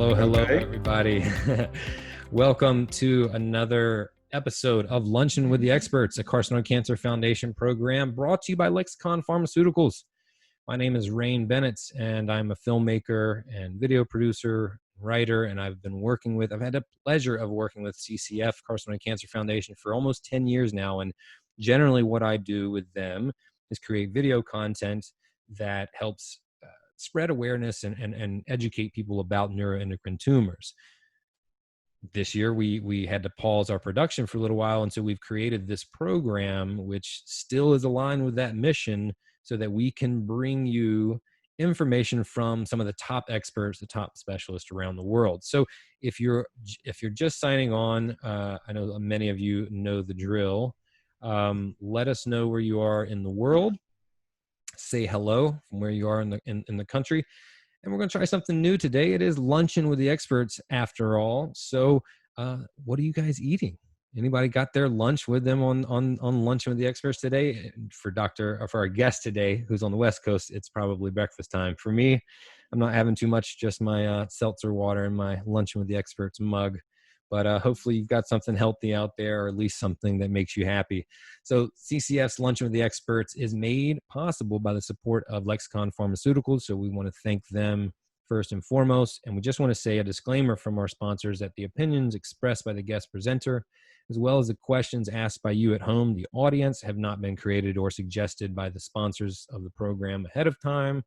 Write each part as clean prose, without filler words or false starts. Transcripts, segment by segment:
Hello, hello, Okay. everybody. Welcome to another episode of Luncheon with the Experts, a Carcinoid Cancer Foundation program brought to you by Lexicon Pharmaceuticals. My name is Rain Bennett, and I'm a filmmaker and video producer, writer, and I've had the pleasure of working with CCF, Carcinoid Cancer Foundation, for almost 10 years now. And generally what I do with them is create video content that helps spread awareness and educate people about neuroendocrine tumors. This year, we had to pause our production for a little while, and so we've created this program, which still is aligned with that mission, so that we can bring you information from some of the top experts, the top specialists around the world. So if you're just signing on, I know many of you know the drill. Let us know where you are in the world. Say hello from where you are in the country. And we're going to try something new today. It is Luncheon with the Experts, after all. So what are you guys eating? Anybody got their lunch with them on Luncheon with the Experts today? For our guest today, who's on the West Coast, it's probably breakfast time. For me, I'm not having too much, just my seltzer water and my Luncheon with the Experts mug. But hopefully you've got something healthy out there, or at least something that makes you happy. So CCF's Luncheon with the Experts is made possible by the support of Lexicon Pharmaceuticals. So we want to thank them first and foremost. And we just want to say a disclaimer from our sponsors that the opinions expressed by the guest presenter, as well as the questions asked by you at home, the audience, have not been created or suggested by the sponsors of the program ahead of time.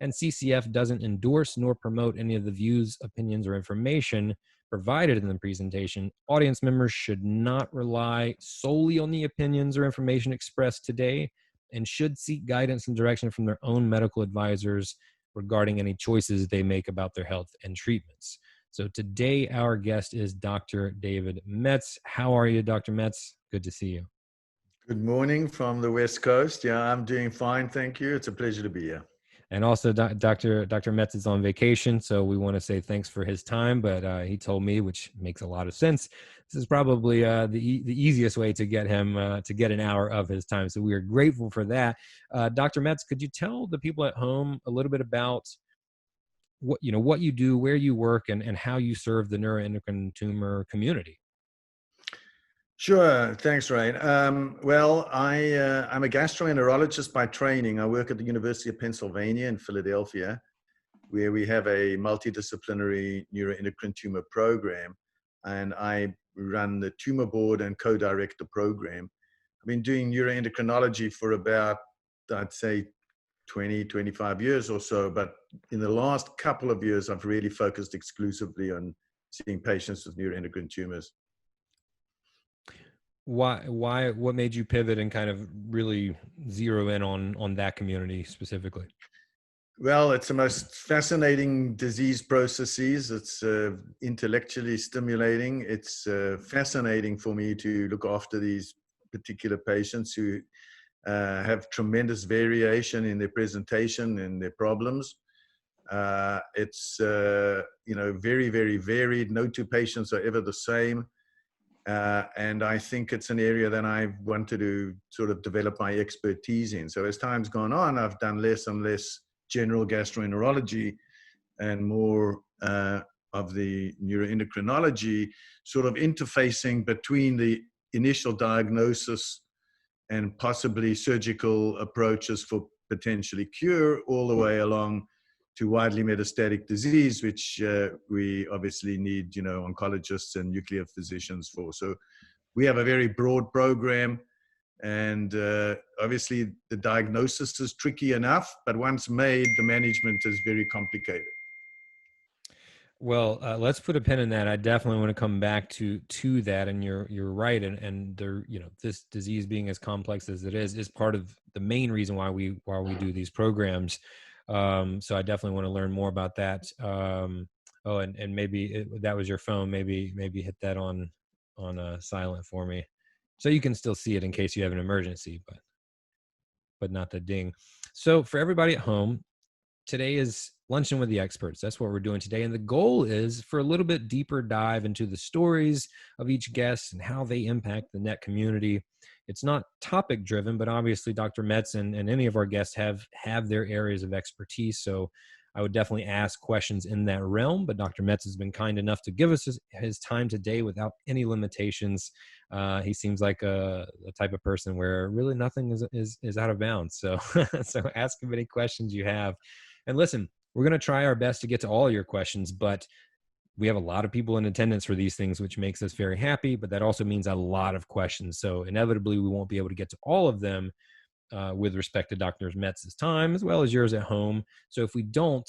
And CCF doesn't endorse nor promote any of the views, opinions, or information provided in the presentation. Audience members should not rely solely on the opinions or information expressed today and should seek guidance and direction from their own medical advisors regarding any choices they make about their health and treatments. So today, our guest is Dr. David Metz. How are you, Dr. Metz? Good to see you. Good morning from the West Coast. Yeah, I'm doing fine. Thank you. It's a pleasure to be here. And also, Dr. Metz is on vacation, so we want to say thanks for his time. But he told me, which makes a lot of sense, this is probably the easiest way to get him to get an hour of his time. So we are grateful for that. Dr. Metz, could you tell the people at home a little bit about what you do, where you work, and how you serve the neuroendocrine tumor community? Sure. Thanks, Ryan. I'm a gastroenterologist by training. I work at the University of Pennsylvania in Philadelphia, where we have a multidisciplinary neuroendocrine tumor program, and I run the tumor board and co-direct the program. I've been doing neuroendocrinology for about, I'd say, 20, 25 years or so, but in the last couple of years, I've really focused exclusively on seeing patients with neuroendocrine tumors. What made you pivot and kind of really zero in on that community specifically? Well, it's the most fascinating disease processes. It's intellectually stimulating. It's fascinating for me to look after these particular patients who have tremendous variation in their presentation and their problems. It's very, very varied. No two patients are ever the same. And I think it's an area that I wanted to sort of develop my expertise in. So as time's gone on, I've done less and less general gastroenterology and more of the neuroendocrinology, sort of interfacing between the initial diagnosis and possibly surgical approaches for potentially cure, all the way along to widely metastatic disease, which we obviously need, oncologists and nuclear physicians for. So we have a very broad program, and obviously the diagnosis is tricky enough, but once made, the management is very complicated. Well, let's put a pin in that. I definitely want to come back to that, and you're right. And there, this disease being as complex as it is part of the main reason why we do these programs. So I definitely want to learn more about that. And maybe that was your phone. Maybe hit that on silent for me, so you can still see it in case you have an emergency, but not the ding. So for everybody at home, today is Luncheon with the Experts. That's what we're doing today. And the goal is for a little bit deeper dive into the stories of each guest and how they impact the NET community. It's not topic driven, but obviously Dr. Metz and any of our guests have their areas of expertise. So I would definitely ask questions in that realm, but Dr. Metz has been kind enough to give us his time today without any limitations. He seems like a type of person where really nothing is out of bounds. So, so ask him any questions you have. And listen, we're going to try our best to get to all your questions, but we have a lot of people in attendance for these things, which makes us very happy, but that also means a lot of questions. So inevitably we won't be able to get to all of them with respect to Dr. Metz's time, as well as yours at home. So if we don't,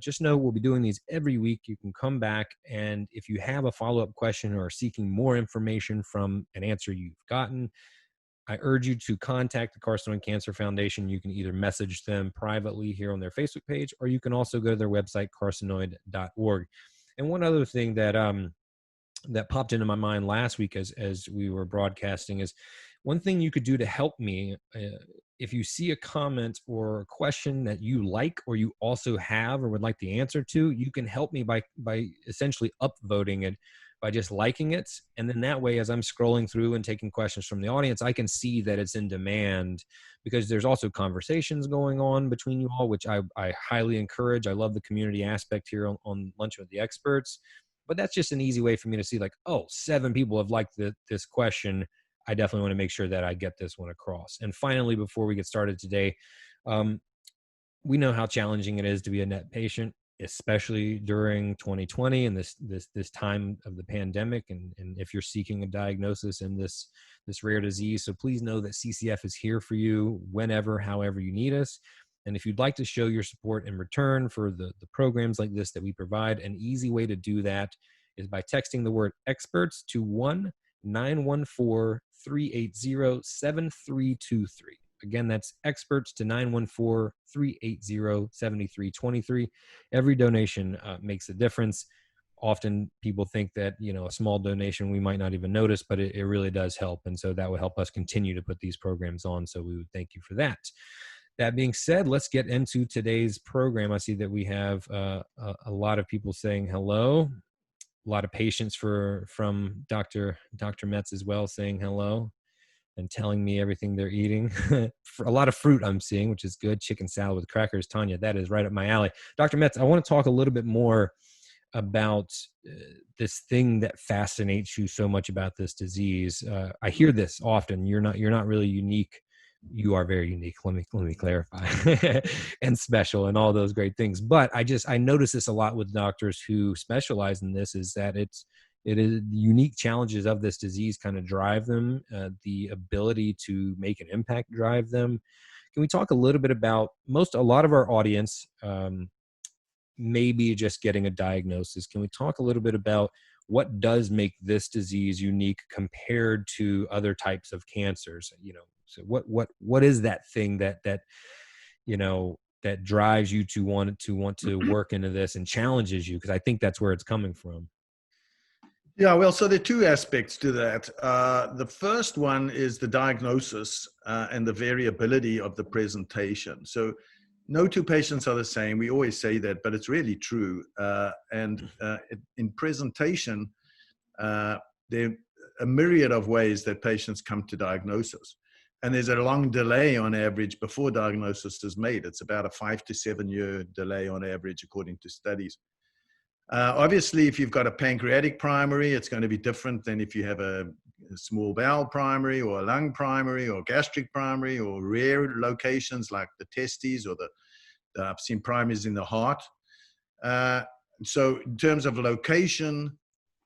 just know we'll be doing these every week. You can come back, and if you have a follow-up question or are seeking more information from an answer you've gotten, I urge you to contact the Carcinoid Cancer Foundation. You can either message them privately here on their Facebook page, or you can also go to their website, carcinoid.org. And one other thing that that popped into my mind last week as we were broadcasting is one thing you could do to help me. If you see a comment or a question that you like, or you also have or would like the answer to, you can help me by essentially upvoting it by just liking it. And then that way, as I'm scrolling through and taking questions from the audience, I can see that it's in demand, because there's also conversations going on between you all, which I highly encourage. I love the community aspect here on Luncheon with the Experts. But that's just an easy way for me to see, like, oh, 7 people have liked this question. I definitely want to make sure that I get this one across. And finally, before we get started today, we know how challenging it is to be a NET patient, especially during 2020 and this time of the pandemic. And if you're seeking a diagnosis in this rare disease, so please know that CCF is here for you whenever, however you need us. And if you'd like to show your support in return for the programs like this that we provide, an easy way to do that is by texting the word experts to 1-914-380-7323. Again, that's experts to 914-380-7323. Every donation makes a difference. Often people think that, a small donation we might not even notice, but it really does help. And so that would help us continue to put these programs on. So we would thank you for that. That being said, let's get into today's program. I see that we have a lot of people saying hello. A lot of patients from Dr. Metz as well saying hello and telling me everything they're eating. A lot of fruit I'm seeing, which is good. Chicken salad with crackers. Tanya, that is right up my alley. Dr. Metz, I want to talk a little bit more about this thing that fascinates you so much about this disease. I hear this often. You're not really unique. You are very unique. Let me clarify. And special and all those great things. But I notice this a lot with doctors who specialize in this, is that it is unique challenges of this disease kind of drive them, the ability to make an impact drive them. Can we talk a little bit about a lot of our audience maybe just getting a diagnosis? Can we talk a little bit about what does make this disease unique compared to other types of cancers? So what is that thing that drives you to want to work into this and challenges you? Because I think that's where it's coming from. Yeah, well, so there are 2 aspects to that. The first one is the diagnosis and the variability of the presentation. So no 2 patients are the same. We always say that, but it's really true. In presentation, there are a myriad of ways that patients come to diagnosis. And there's a long delay on average before diagnosis is made. It's about a 5 to 7 year delay on average, according to studies. Obviously, if you've got a pancreatic primary, it's going to be different than if you have a small bowel primary or a lung primary or gastric primary, or rare locations like the testes, or I've seen primaries in the heart. So in terms of location,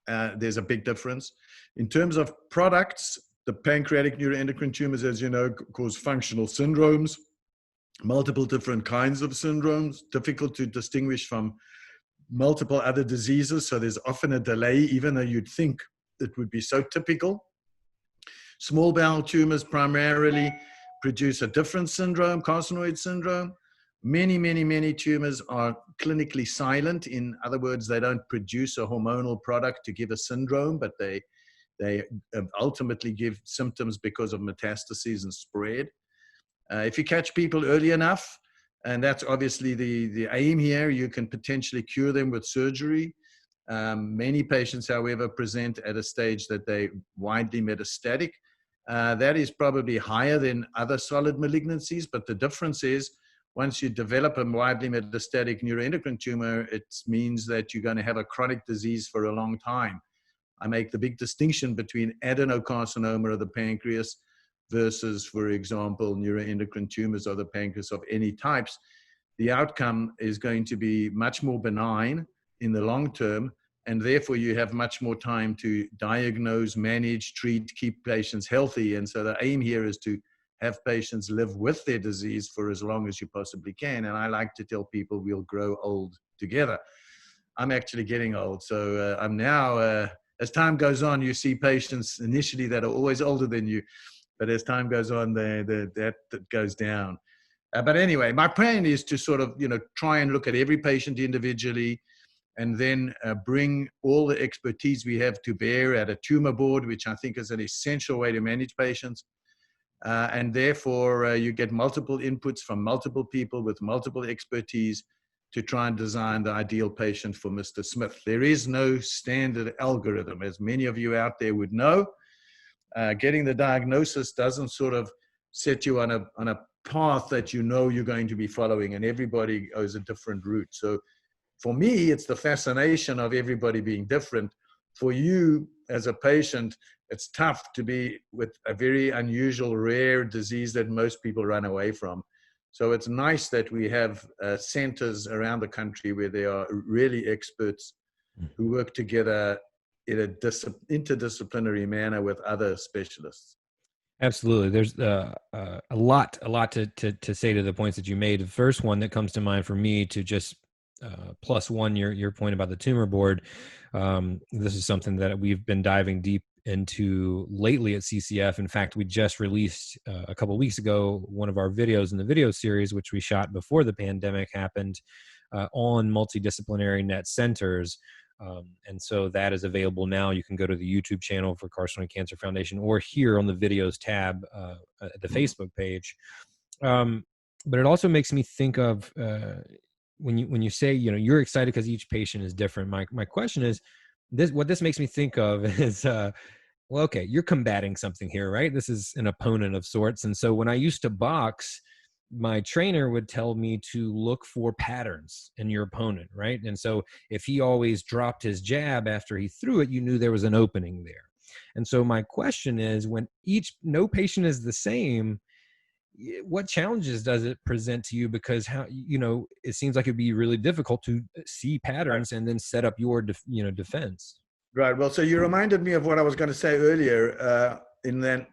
there's a big difference. In terms of products, the pancreatic neuroendocrine tumors, as you know, cause functional syndromes, multiple different kinds of syndromes, difficult to distinguish from multiple other diseases. So there's often a delay, even though you'd think it would be so typical. Small bowel tumors primarily produce a different syndrome, carcinoid syndrome. Many tumors are clinically silent. In other words, they don't produce a hormonal product to give a syndrome, but they ultimately give symptoms because of metastases and spread. If you catch people early enough, and that's obviously the aim here, you can potentially cure them with surgery. Many patients, however, present at a stage that they're widely metastatic. That is probably higher than other solid malignancies, but the difference is once you develop a widely metastatic neuroendocrine tumor, it means that you're going to have a chronic disease for a long time. I make the big distinction between adenocarcinoma of the pancreas versus, for example, neuroendocrine tumors of the pancreas of any types. The outcome is going to be much more benign in the long term, and therefore you have much more time to diagnose, manage, treat, keep patients healthy. And so the aim here is to have patients live with their disease for as long as you possibly can. And I like to tell people we'll grow old together. I'm actually getting old. So I'm now, as time goes on, you see patients initially that are always older than you. But as time goes on, that goes down. But anyway, my plan is to sort of, try and look at every patient individually, and then bring all the expertise we have to bear at a tumor board, which I think is an essential way to manage patients. And therefore, you get multiple inputs from multiple people with multiple expertise to try and design the ideal patient for Mr. Smith. There is no standard algorithm, as many of you out there would know. Getting the diagnosis doesn't sort of set you on a path that you're going to be following, and everybody goes a different route. So for me, it's the fascination of everybody being different. For you as a patient, it's tough to be with a very unusual, rare disease that most people run away from. So it's nice that we have centers around the country where there are really experts who work together in a interdisciplinary manner with other specialists. Absolutely. There's a lot to say to the points that you made. The first one that comes to mind for me, to just plus one your point about the tumor board. This is something that we've been diving deep into lately at CCF. In fact, we just released a couple of weeks ago one of our videos in the video series, which we shot before the pandemic happened, on multidisciplinary net centers. And so that is available now. You can go to the YouTube channel for Carcinoid Cancer Foundation, or here on the videos tab at the Facebook page. But it also makes me think of when you say, you're excited because each patient is different. My question is, what this makes me think of is, well, okay, you're combating something here, right? This is an opponent of sorts. And so when I used to box, my trainer would tell me to look for patterns in your opponent, right? And so if he always dropped his jab after he threw it, you knew there was an opening there. And so my question is, when no patient is the same, what challenges does it present to you? Because it seems like it'd be really difficult to see patterns and then set up your defense. Right. Well, so you reminded me of what I was going to say earlier. In that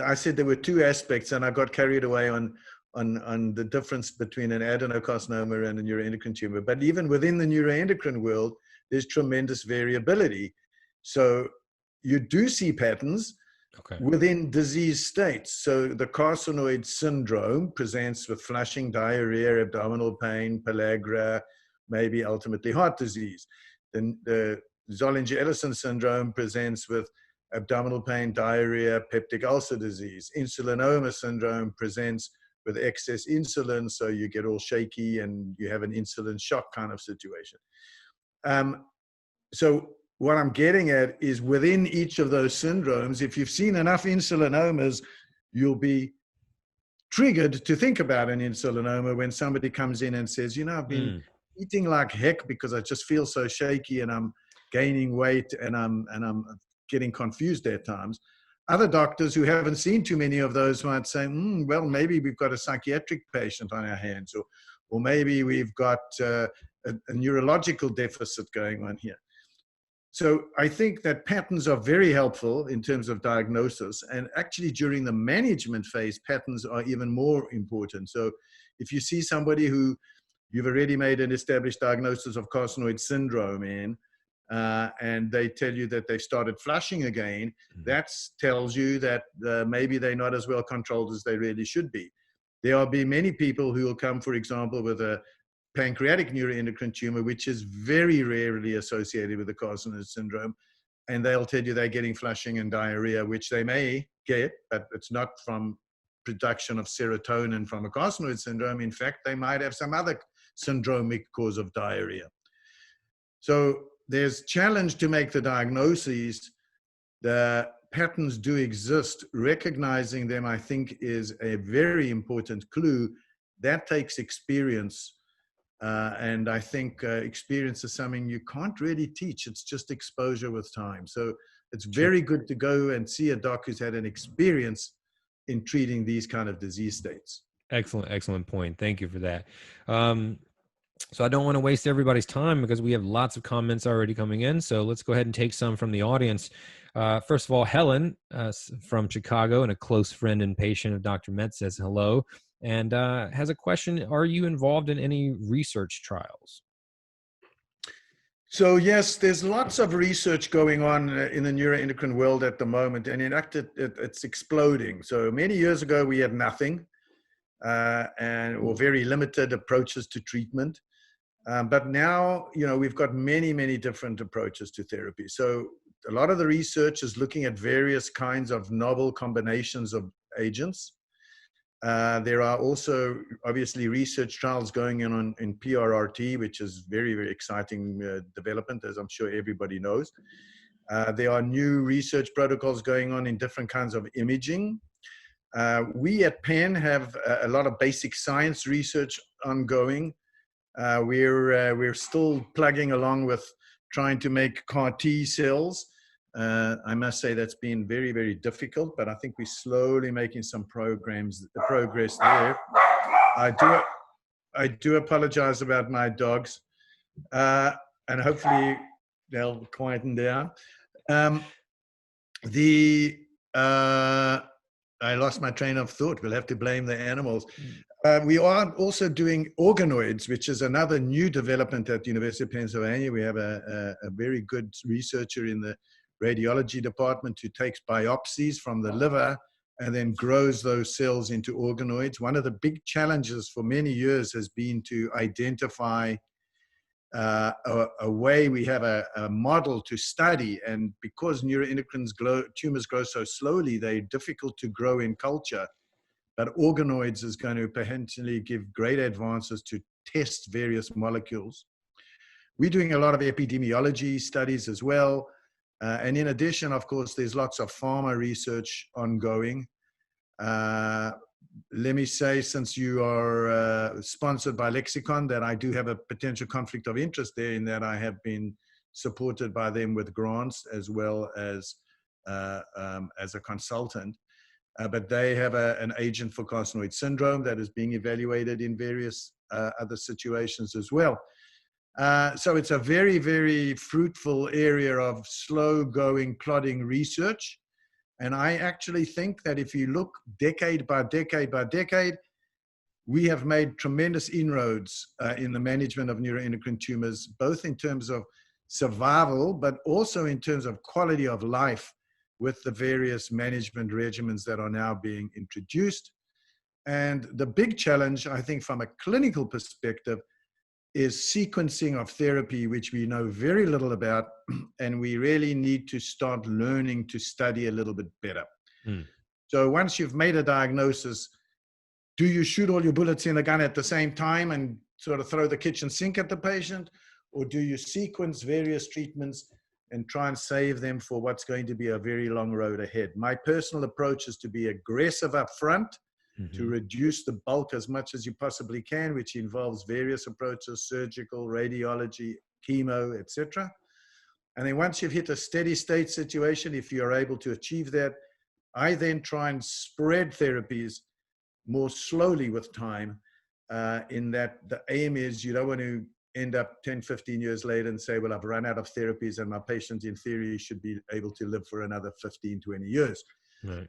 I said there were two aspects, and I got carried away on the difference between an adenocarcinoma and a neuroendocrine tumor. But even within the neuroendocrine world, there's tremendous variability. So you do see patterns within disease states. So the carcinoid syndrome presents with flushing, diarrhea, abdominal pain, pellagra, maybe ultimately heart disease. Then the Zollinger-Ellison syndrome presents with abdominal pain, diarrhea, peptic ulcer disease. Insulinoma syndrome presents with excess insulin, so you get all shaky and you have an insulin shock kind of situation. So what I'm getting at is, within each of those syndromes, if you've seen enough insulinomas, you'll be triggered to think about an insulinoma when somebody comes in and says, I've been eating like heck because I just feel so shaky and I'm gaining weight and I'm getting confused at times. Other doctors who haven't seen too many of those might say, well, maybe we've got a psychiatric patient on our hands, or maybe we've got a neurological deficit going on here. So I think that patterns are very helpful in terms of diagnosis, and actually during the management phase, patterns are even more important. So if you see somebody who you've already made an established diagnosis of carcinoid syndrome in, and they tell you that they've started flushing again, that tells you that maybe they're not as well controlled as they really should be. There will be many people who will come, for example, with a pancreatic neuroendocrine tumor, which is very rarely associated with the carcinoid syndrome, and they'll tell you they're getting flushing and diarrhea, which they may get, but it's not from production of serotonin from a carcinoid syndrome. In fact, they might have some other syndromic cause of diarrhea. So there's challenge to make the diagnoses. The patterns do exist. Recognizing them, I think, is a very important clue. that takes experience. And I think experience is something you can't really teach. It's just exposure with time. So it's very good to go and see a doc who's had an experience in treating these kind of disease states. Excellent point. Thank you for that. So I don't want to waste everybody's time because we have lots of comments already coming in. So let's go ahead and take some from the audience. First of all, Helen from Chicago and a close friend and patient of Dr. Metz says hello and has a question. Are you involved in any research trials? So yes, there's lots of research going on in the neuroendocrine world at the moment. And in fact, it's exploding. So many years ago, we had nothing or very limited approaches to treatment. But now, we've got many, many different approaches to therapy. So a lot of the research is looking at various kinds of novel combinations of agents. There are also obviously research trials going on in PRRT, which is very, very exciting development, as I'm sure everybody knows. There are new research protocols going on in different kinds of imaging. We at Penn have a lot of basic science research ongoing. We're still plugging along with trying to make CAR T cells. I must say that's been very, very difficult, but I think we're slowly making some progress there. I do apologize about my dogs, and hopefully they'll quieten down. I lost my train of thought. We'll have to blame the animals. We are also doing organoids, which is another new development at the University of Pennsylvania. We have a very good researcher in the radiology department who takes biopsies from the liver and then grows those cells into organoids. One of the big challenges for many years has been to identify a way. We have a model to study, and because neuroendocrine tumors grow so slowly, they're difficult to grow in culture. But organoids is going to potentially give great advances to test various molecules. We're doing a lot of epidemiology studies as well. And in addition, of course, there's lots of pharma research ongoing. Let me say, since you are sponsored by Lexicon, that I do have a potential conflict of interest there in that I have been supported by them with grants as well as a consultant. But they have an agent for carcinoid syndrome that is being evaluated in various other situations as well. So it's a very, very fruitful area of slow-going, plodding research. And I actually think that if you look decade by decade by decade, we have made tremendous inroads in the management of neuroendocrine tumors, both in terms of survival, but also in terms of quality of life with the various management regimens that are now being introduced. And the big challenge, I think, from a clinical perspective, is sequencing of therapy, which we know very little about, and we really need to start learning to study a little bit better. So once you've made a diagnosis, do you shoot all your bullets in the gun at the same time and sort of throw the kitchen sink at the patient? Or do you sequence various treatments and try and save them for what's going to be a very long road ahead? My personal approach is to be aggressive up front, to reduce the bulk as much as you possibly can, which involves various approaches, surgical, radiology, chemo, etc. And then once you've hit a steady state situation, if you're able to achieve that, I then try and spread therapies more slowly with time, in that the aim is you don't want to end up 10, 15 years later and say, well, I've run out of therapies and my patient in theory should be able to live for another 15, 20 years. Right.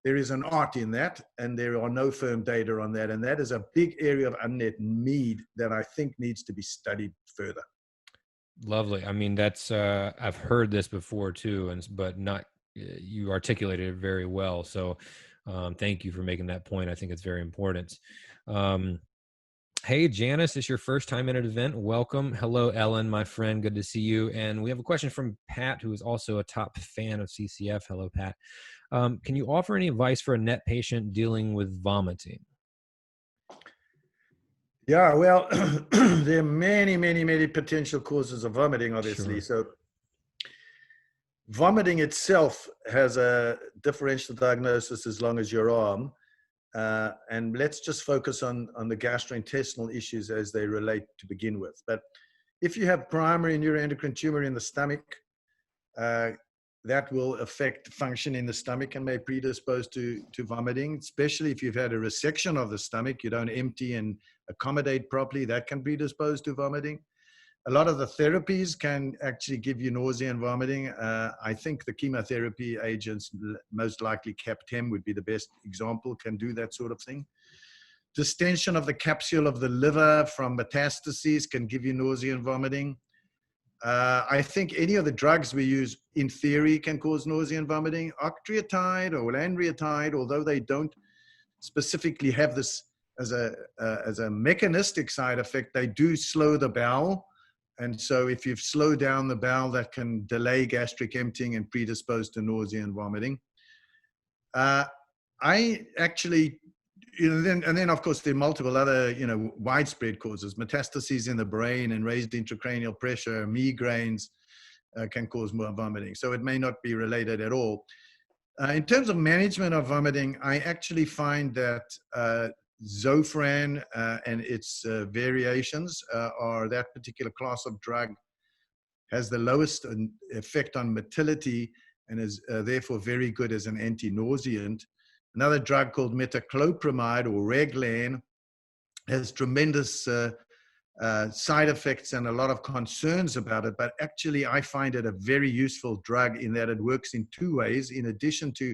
There is an art in that, and there are no firm data on that. And that is a big area of unmet need that I think needs to be studied further. Lovely. I mean, that's, I've heard this before too, but not, you articulated it very well. So thank you for making that point. I think it's very important. Hey, Janice, it's your first time in an event. Welcome. Hello, Ellen, my friend. Good to see you. And we have a question from Pat, who is also a top fan of CCF. Hello, Pat. Can you offer any advice for a NET patient dealing with vomiting? Yeah, well, there are many, many, many potential causes of vomiting, obviously. Sure. So vomiting itself has a differential diagnosis as long as your arm. And let's just focus on the gastrointestinal issues as they relate to begin with. But if you have primary neuroendocrine tumor in the stomach, that will affect function in the stomach and may predispose to vomiting, especially if you've had a resection of the stomach, you don't empty and accommodate properly, that can predispose to vomiting. A lot of the therapies can actually give you nausea and vomiting. I think the chemotherapy agents, most likely CAP-10 would be the best example, can do that sort of thing. Distension of the capsule of the liver from metastases can give you nausea and vomiting. I think any of the drugs we use, in theory, can cause nausea and vomiting. Octreotide or lanreotide, although they don't specifically have this as a mechanistic side effect, they do slow the bowel. And so if you've slowed down the bowel, that can delay gastric emptying and predispose to nausea and vomiting. I actually, then of course there are multiple other, widespread causes. Metastases in the brain and raised intracranial pressure, migraines can cause more vomiting. So it may not be related at all. In terms of management of vomiting, I actually find that Zofran and its variations are that particular class of drug has the lowest effect on motility and is therefore very good as an anti-nauseant. Another drug called metoclopramide or Reglan has tremendous side effects and a lot of concerns about it, but actually I find it a very useful drug in that it works in two ways. In addition to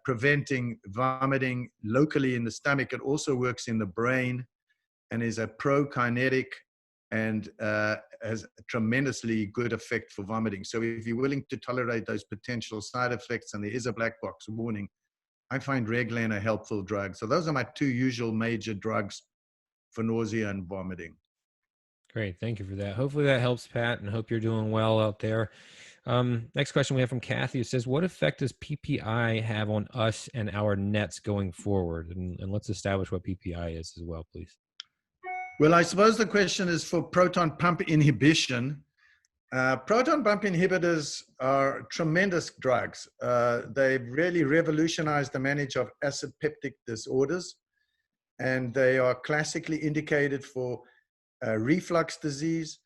preventing vomiting locally in the stomach, it also works in the brain and is a prokinetic and has a tremendously good effect for vomiting. So if you're willing to tolerate those potential side effects and there is a black box warning, I find Reglan a helpful drug. So those are my two usual major drugs for nausea and vomiting. Great. Thank you for that. Hopefully that helps, Pat, and hope you're doing well out there. Next question we have from Kathy, who says, what effect does PPI have on us and our nets going forward? And let's establish what PPI is as well, please. Well, I suppose the question is for proton pump inhibition. Proton pump inhibitors are tremendous drugs. They've really revolutionized the management of acid peptic disorders, and they are classically indicated for reflux disease,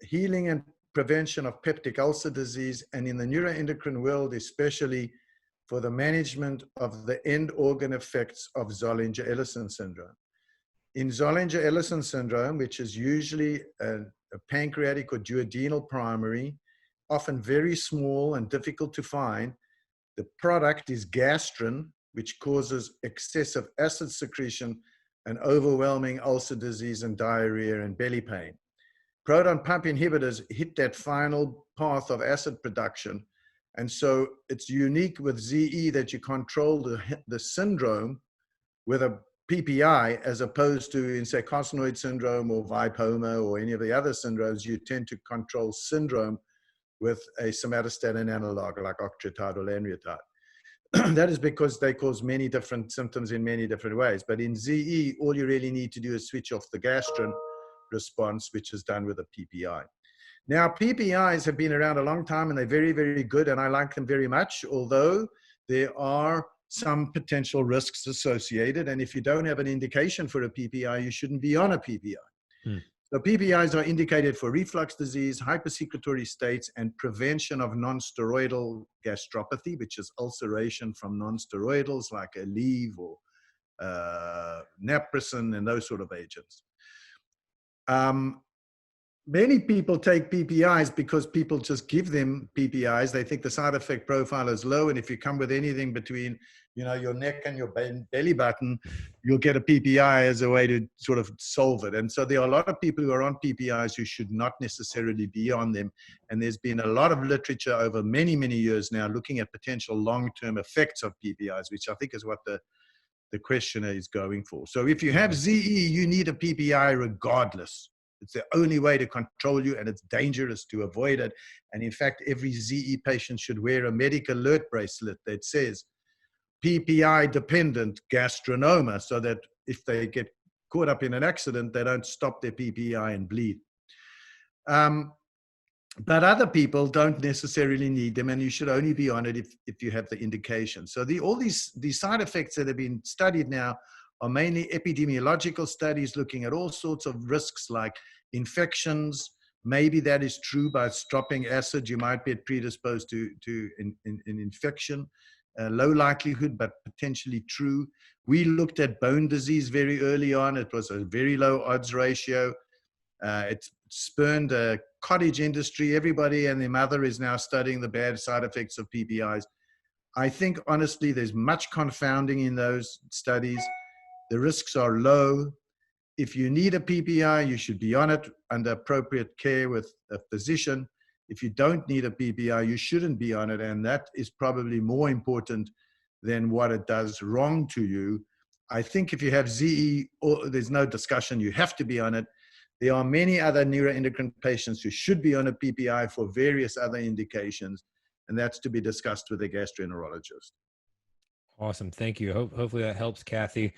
healing and prevention of peptic ulcer disease, and in the neuroendocrine world, especially for the management of the end organ effects of Zollinger-Ellison syndrome. In Zollinger-Ellison syndrome, which is usually a pancreatic or duodenal primary, often very small and difficult to find, the product is gastrin, which causes excessive acid secretion and overwhelming ulcer disease and diarrhea and belly pain. Proton pump inhibitors hit that final path of acid production. And so it's unique with ZE that you control the syndrome with a PPI, as opposed to in, say, carcinoid syndrome or vipoma or any of the other syndromes, you tend to control syndrome with a somatostatin analog like octreotide or lanreotide. That is because they cause many different symptoms in many different ways. But in ZE, all you really need to do is switch off the gastrin response, which is done with a PPI. Now, PPIs have been around a long time and they're very, very good, and I like them very much, although there are some potential risks associated. And if you don't have an indication for a PPI, you shouldn't be on a PPI. So PPIs are indicated for reflux disease, hypersecretory states, and prevention of non-steroidal gastropathy, which is ulceration from non-steroidals like Aleve or naproxen and those sort of agents. Many people take PPIs because people just give them PPIs. They think the side effect profile is low, and if you come with anything between, your neck and your belly button, you'll get a PPI as a way to sort of solve it. And so there are a lot of people who are on PPIs who should not necessarily be on them. And there's been a lot of literature over many, many years now looking at potential long-term effects of PPIs, which I think is what the questioner is going for. So if you have ZE, you need a PPI regardless. It's the only way to control you, and it's dangerous to avoid it. And in fact, every ZE patient should wear a medical alert bracelet that says PPI-dependent gastrinoma, so that if they get caught up in an accident, they don't stop their PPI and bleed. But other people don't necessarily need them, and you should only be on it if you have the indication. So all these side effects that have been studied now are mainly epidemiological studies looking at all sorts of risks like infections. Maybe that is true. By dropping acid, you might be predisposed to an infection. Low likelihood, but potentially true. We looked at bone disease very early on. It was a very low odds ratio. It spurned a cottage industry. Everybody and their mother is now studying the bad side effects of PPIs. I think, honestly, there's much confounding in those studies. The risks are low. If you need a PPI, you should be on it under appropriate care with a physician. If you don't need a PPI, you shouldn't be on it. And that is probably more important than what it does wrong to you. I think if you have ZE, there's no discussion, you have to be on it. There are many other neuroendocrine patients who should be on a PPI for various other indications, and that's to be discussed with a gastroenterologist. Awesome. Thank you. Hopefully that helps, Kathy.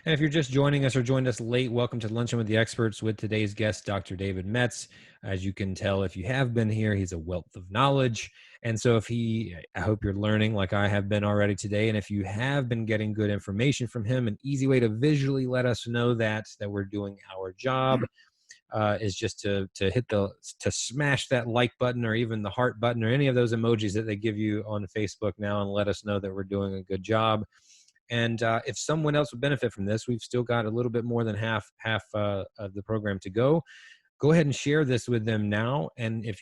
And if you're just joining us or joined us late, welcome to Luncheon with the Experts with today's guest, Dr. David Metz. As you can tell, if you have been here, he's a wealth of knowledge. And so I hope you're learning like I have been already today. And if you have been getting good information from him, an easy way to visually let us know that we're doing our job is just to smash that like button or even the heart button or any of those emojis that they give you on Facebook now and let us know that we're doing a good job. And if someone else would benefit from this, we've still got a little bit more than half of the program to go. Go ahead and share this with them now. And if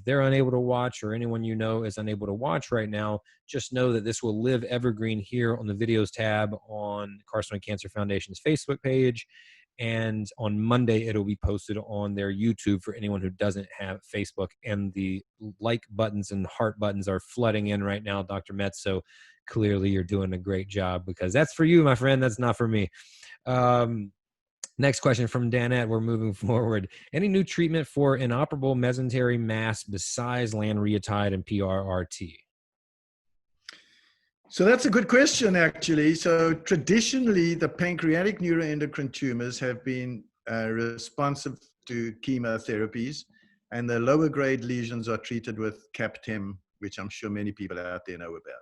they're unable to watch or anyone you know is unable to watch right now, just know that this will live evergreen here on the videos tab on Carcinoid Cancer Foundation's Facebook page. And on Monday, it'll be posted on their YouTube for anyone who doesn't have Facebook. And the like buttons and heart buttons are flooding in right now, Dr. Metz. So clearly you're doing a great job because that's for you, my friend. That's not for me. Next question from Danette. We're moving forward. Any new treatment for inoperable mesenteric mass besides lanreotide and PRRT? So that's a good question, actually. So traditionally, the pancreatic neuroendocrine tumors have been responsive to chemotherapies, and the lower grade lesions are treated with CAPTEM, which I'm sure many people out there know about.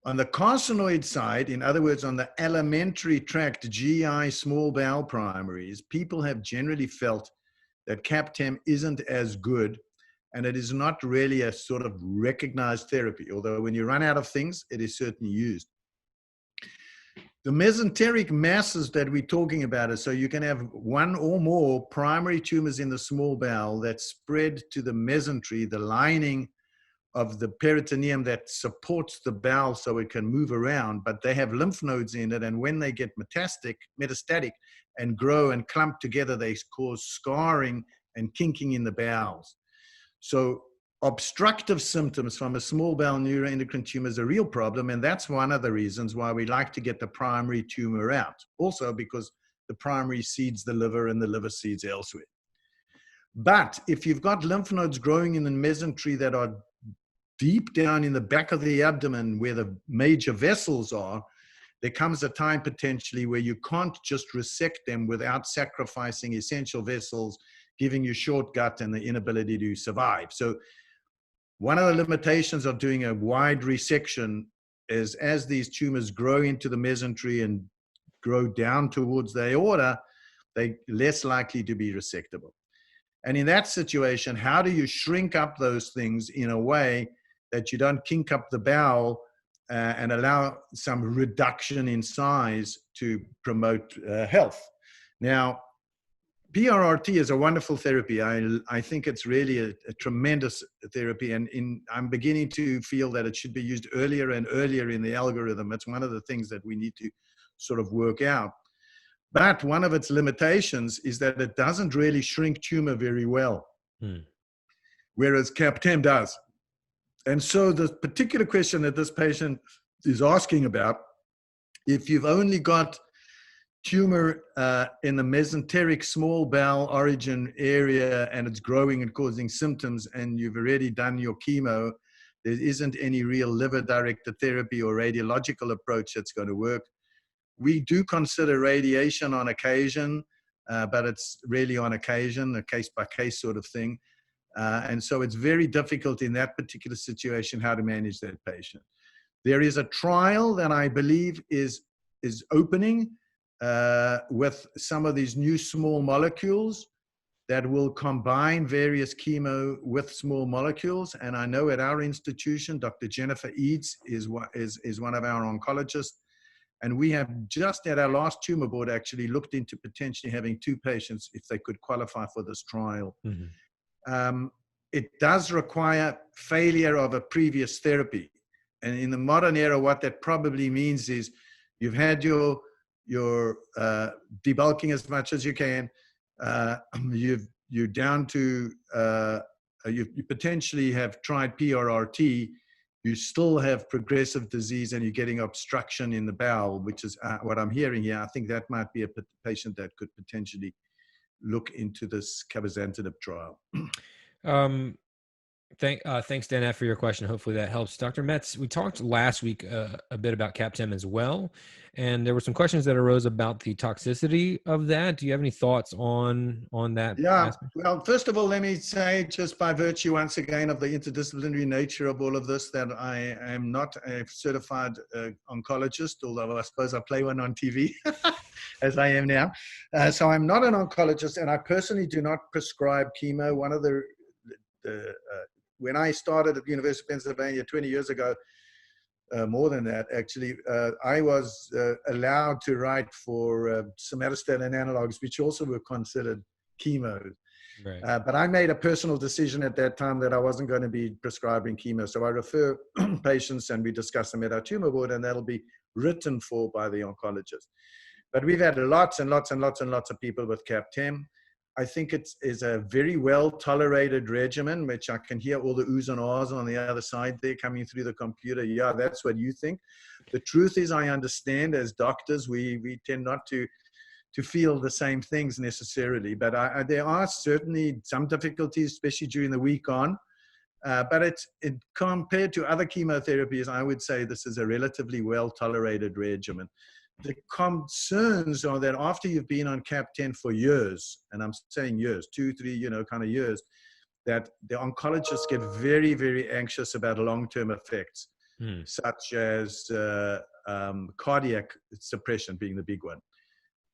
On the carcinoid side, in other words, on the alimentary tract GI small bowel primaries, people have generally felt that CAPTEM isn't as good, and it is not really a sort of recognized therapy, although when you run out of things, it is certainly used. The mesenteric masses that we're talking about is so you can have one or more primary tumors in the small bowel that spread to the mesentery, the lining of the peritoneum that supports the bowel so it can move around, but they have lymph nodes in it, and when they get metastatic and grow and clump together, they cause scarring and kinking in the bowels. So obstructive symptoms from a small bowel neuroendocrine tumor is a real problem, and that's one of the reasons why we like to get the primary tumor out. Also because the primary seeds the liver and the liver seeds elsewhere. But if you've got lymph nodes growing in the mesentery that are deep down in the back of the abdomen where the major vessels are, there comes a time potentially where you can't just resect them without sacrificing essential vessels, giving you short gut and the inability to survive. So one of the limitations of doing a wide resection is as these tumors grow into the mesentery and grow down towards the aorta, they're less likely to be resectable. And in that situation, how do you shrink up those things in a way that you don't kink up the bowel and allow some reduction in size to promote health? Now, PRRT is a wonderful therapy. I think it's really a tremendous therapy, and I'm beginning to feel that it should be used earlier and earlier in the algorithm. It's one of the things that we need to sort of work out. But one of its limitations is that it doesn't really shrink tumor very well, whereas CAPTEM does. And so the particular question that this patient is asking about, if you've only got tumor in the mesenteric small bowel origin area and it's growing and causing symptoms and you've already done your chemo, there isn't any real liver-directed therapy or radiological approach that's going to work. We do consider radiation on occasion, but it's really on occasion, a case-by-case sort of thing. And so it's very difficult in that particular situation how to manage that patient. There is a trial that I believe is opening with some of these new small molecules that will combine various chemo with small molecules. And I know at our institution, Dr. Jennifer Eads is one of our oncologists. And we have just at our last tumor board actually looked into potentially having 2 patients if they could qualify for this trial. Mm-hmm. It does require failure of a previous therapy. And in the modern era, what that probably means is you've had your debulking as much as you can. You're down to, you potentially have tried PRRT. You still have progressive disease and you're getting obstruction in the bowel, which is what I'm hearing here. I think that might be a patient that could potentially look into this cabozantinib trial. Thanks, Dan, for your question. Hopefully that helps. Dr. Metz, we talked last week a bit about CAP-10 as well, and there were some questions that arose about the toxicity of that. Do you have any thoughts on that? Yeah, aspect? Well, first of all, let me say, just by virtue, once again, of the interdisciplinary nature of all of this, that I am not a certified oncologist, although I suppose I play one on TV, as I am now. So I'm not an oncologist, and I personally do not prescribe chemo. One of the when I started at the University of Pennsylvania 20 years ago, more than that actually, I was allowed to write for somatostatin analogs, which also were considered chemo. Right. But I made a personal decision at that time that I wasn't going to be prescribing chemo. So I refer patients and we discuss them at our tumor board, and that'll be written for by the oncologist. But we've had lots and lots and lots and lots of people with CAP-10. I think it is a very well-tolerated regimen, which I can hear all the oohs and ahs on the other side there coming through the computer. Yeah, that's what you think. The truth is, I understand as doctors, we tend not to feel the same things necessarily. But there are certainly some difficulties, especially during the week on. But compared to other chemotherapies, I would say this is a relatively well-tolerated regimen. The concerns are that after you've been on CAP-10 for years, and I'm saying years, 2, 3, kind of years, that the oncologists get very, very anxious about long-term effects, such as cardiac suppression being the big one.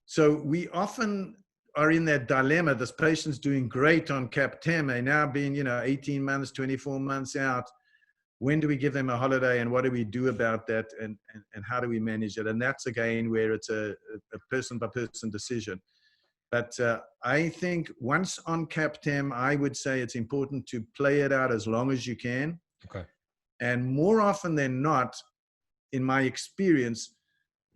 So we often are in that dilemma. This patient's doing great on CAP-10. They now been, 18 months, 24 months out. When do we give them a holiday, and what do we do about that, and how do we manage it? And that's, again, where it's a person-by-person decision. But I think once on CAP-10, I would say it's important to play it out as long as you can. Okay. And more often than not, in my experience,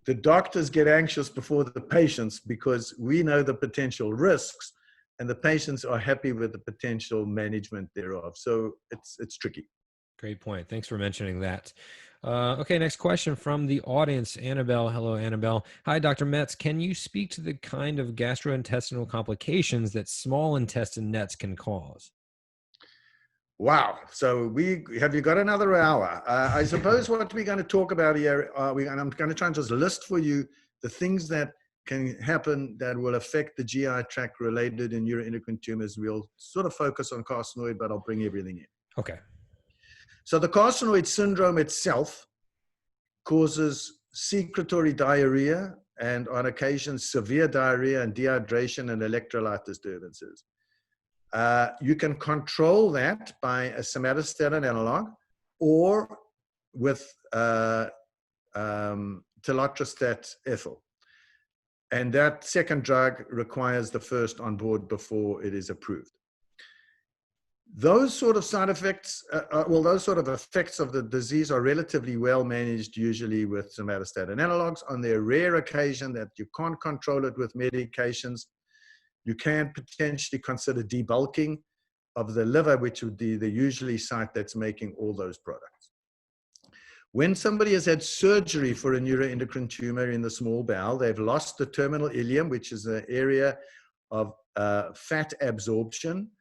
the doctors get anxious before the patients because we know the potential risks, and the patients are happy with the potential management thereof. So it's tricky. Great point. Thanks for mentioning that. Okay, next question from the audience. Annabelle. Hello, Annabelle. Hi, Dr. Metz. Can you speak to the kind of gastrointestinal complications that small intestine nets can cause? Wow. So have you got another hour? I suppose what we're going to talk about here, I'm going to try and just list for you the things that can happen that will affect the GI tract related in neuroendocrine tumors. We'll sort of focus on carcinoid, but I'll bring everything in. Okay. So the carcinoid syndrome itself causes secretory diarrhea and on occasion severe diarrhea and dehydration and electrolyte disturbances. You can control that by a somatostatin analog or with telotrestat ethyl. And that second drug requires the first on board before it is approved. Those sort of side effects, those sort of effects of the disease are relatively well managed usually with somatostatin analogs. On the rare occasion that you can't control it with medications, you can potentially consider debulking of the liver, which would be the usually site that's making all those products. When somebody has had surgery for a neuroendocrine tumor in the small bowel, they've lost the terminal ileum, which is an area of fat absorption.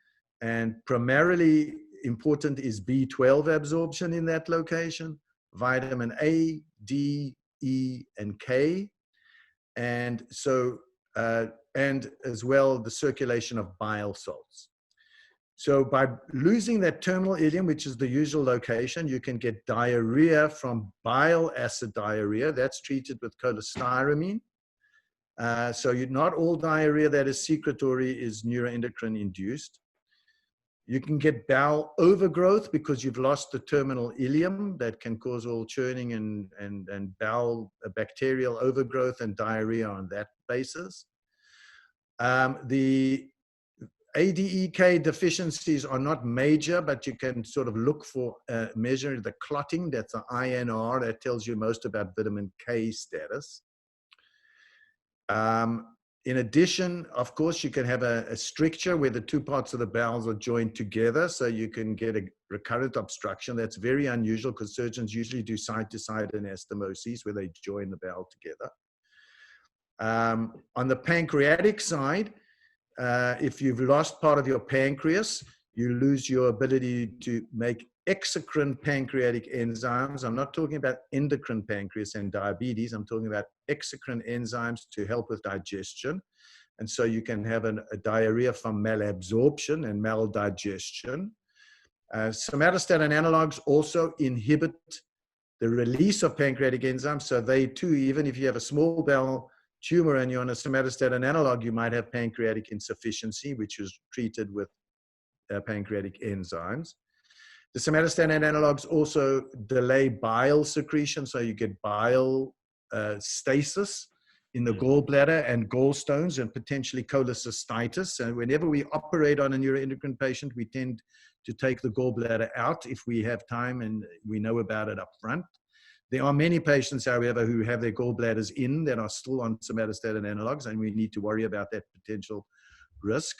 And primarily important is B12 absorption in that location, vitamin A, D, E, and K. And so, and as well, the circulation of bile salts. So by losing that terminal ileum, which is the usual location, you can get diarrhea from bile acid diarrhea. That's treated with cholestyramine. So not all diarrhea that is secretory is neuroendocrine induced. You can get bowel overgrowth because you've lost the terminal ileum that can cause all churning and bowel bacterial overgrowth and diarrhea on that basis. The ADEK deficiencies are not major, but you can sort of look for measure the clotting. That's an INR that tells you most about vitamin K status. In addition, of course, you can have a stricture where the two parts of the bowels are joined together, so you can get a recurrent obstruction. That's very unusual because surgeons usually do side-to-side anastomoses where they join the bowel together. On the pancreatic side, if you've lost part of your pancreas, you lose your ability to make exocrine pancreatic enzymes. I'm not talking about endocrine pancreas and diabetes. I'm talking about exocrine enzymes to help with digestion. And so you can have a diarrhea from malabsorption and maldigestion. Somatostatin analogs also inhibit the release of pancreatic enzymes. So they too, even if you have a small bowel tumor and you're on a somatostatin analog, you might have pancreatic insufficiency, which is treated with pancreatic enzymes. The somatostatin analogs also delay bile secretion, so you get bile stasis in the gallbladder and gallstones and potentially cholecystitis. And whenever we operate on a neuroendocrine patient, we tend to take the gallbladder out if we have time and we know about it up front. There are many patients, however, who have their gallbladders in that are still on somatostatin analogs, and we need to worry about that potential risk.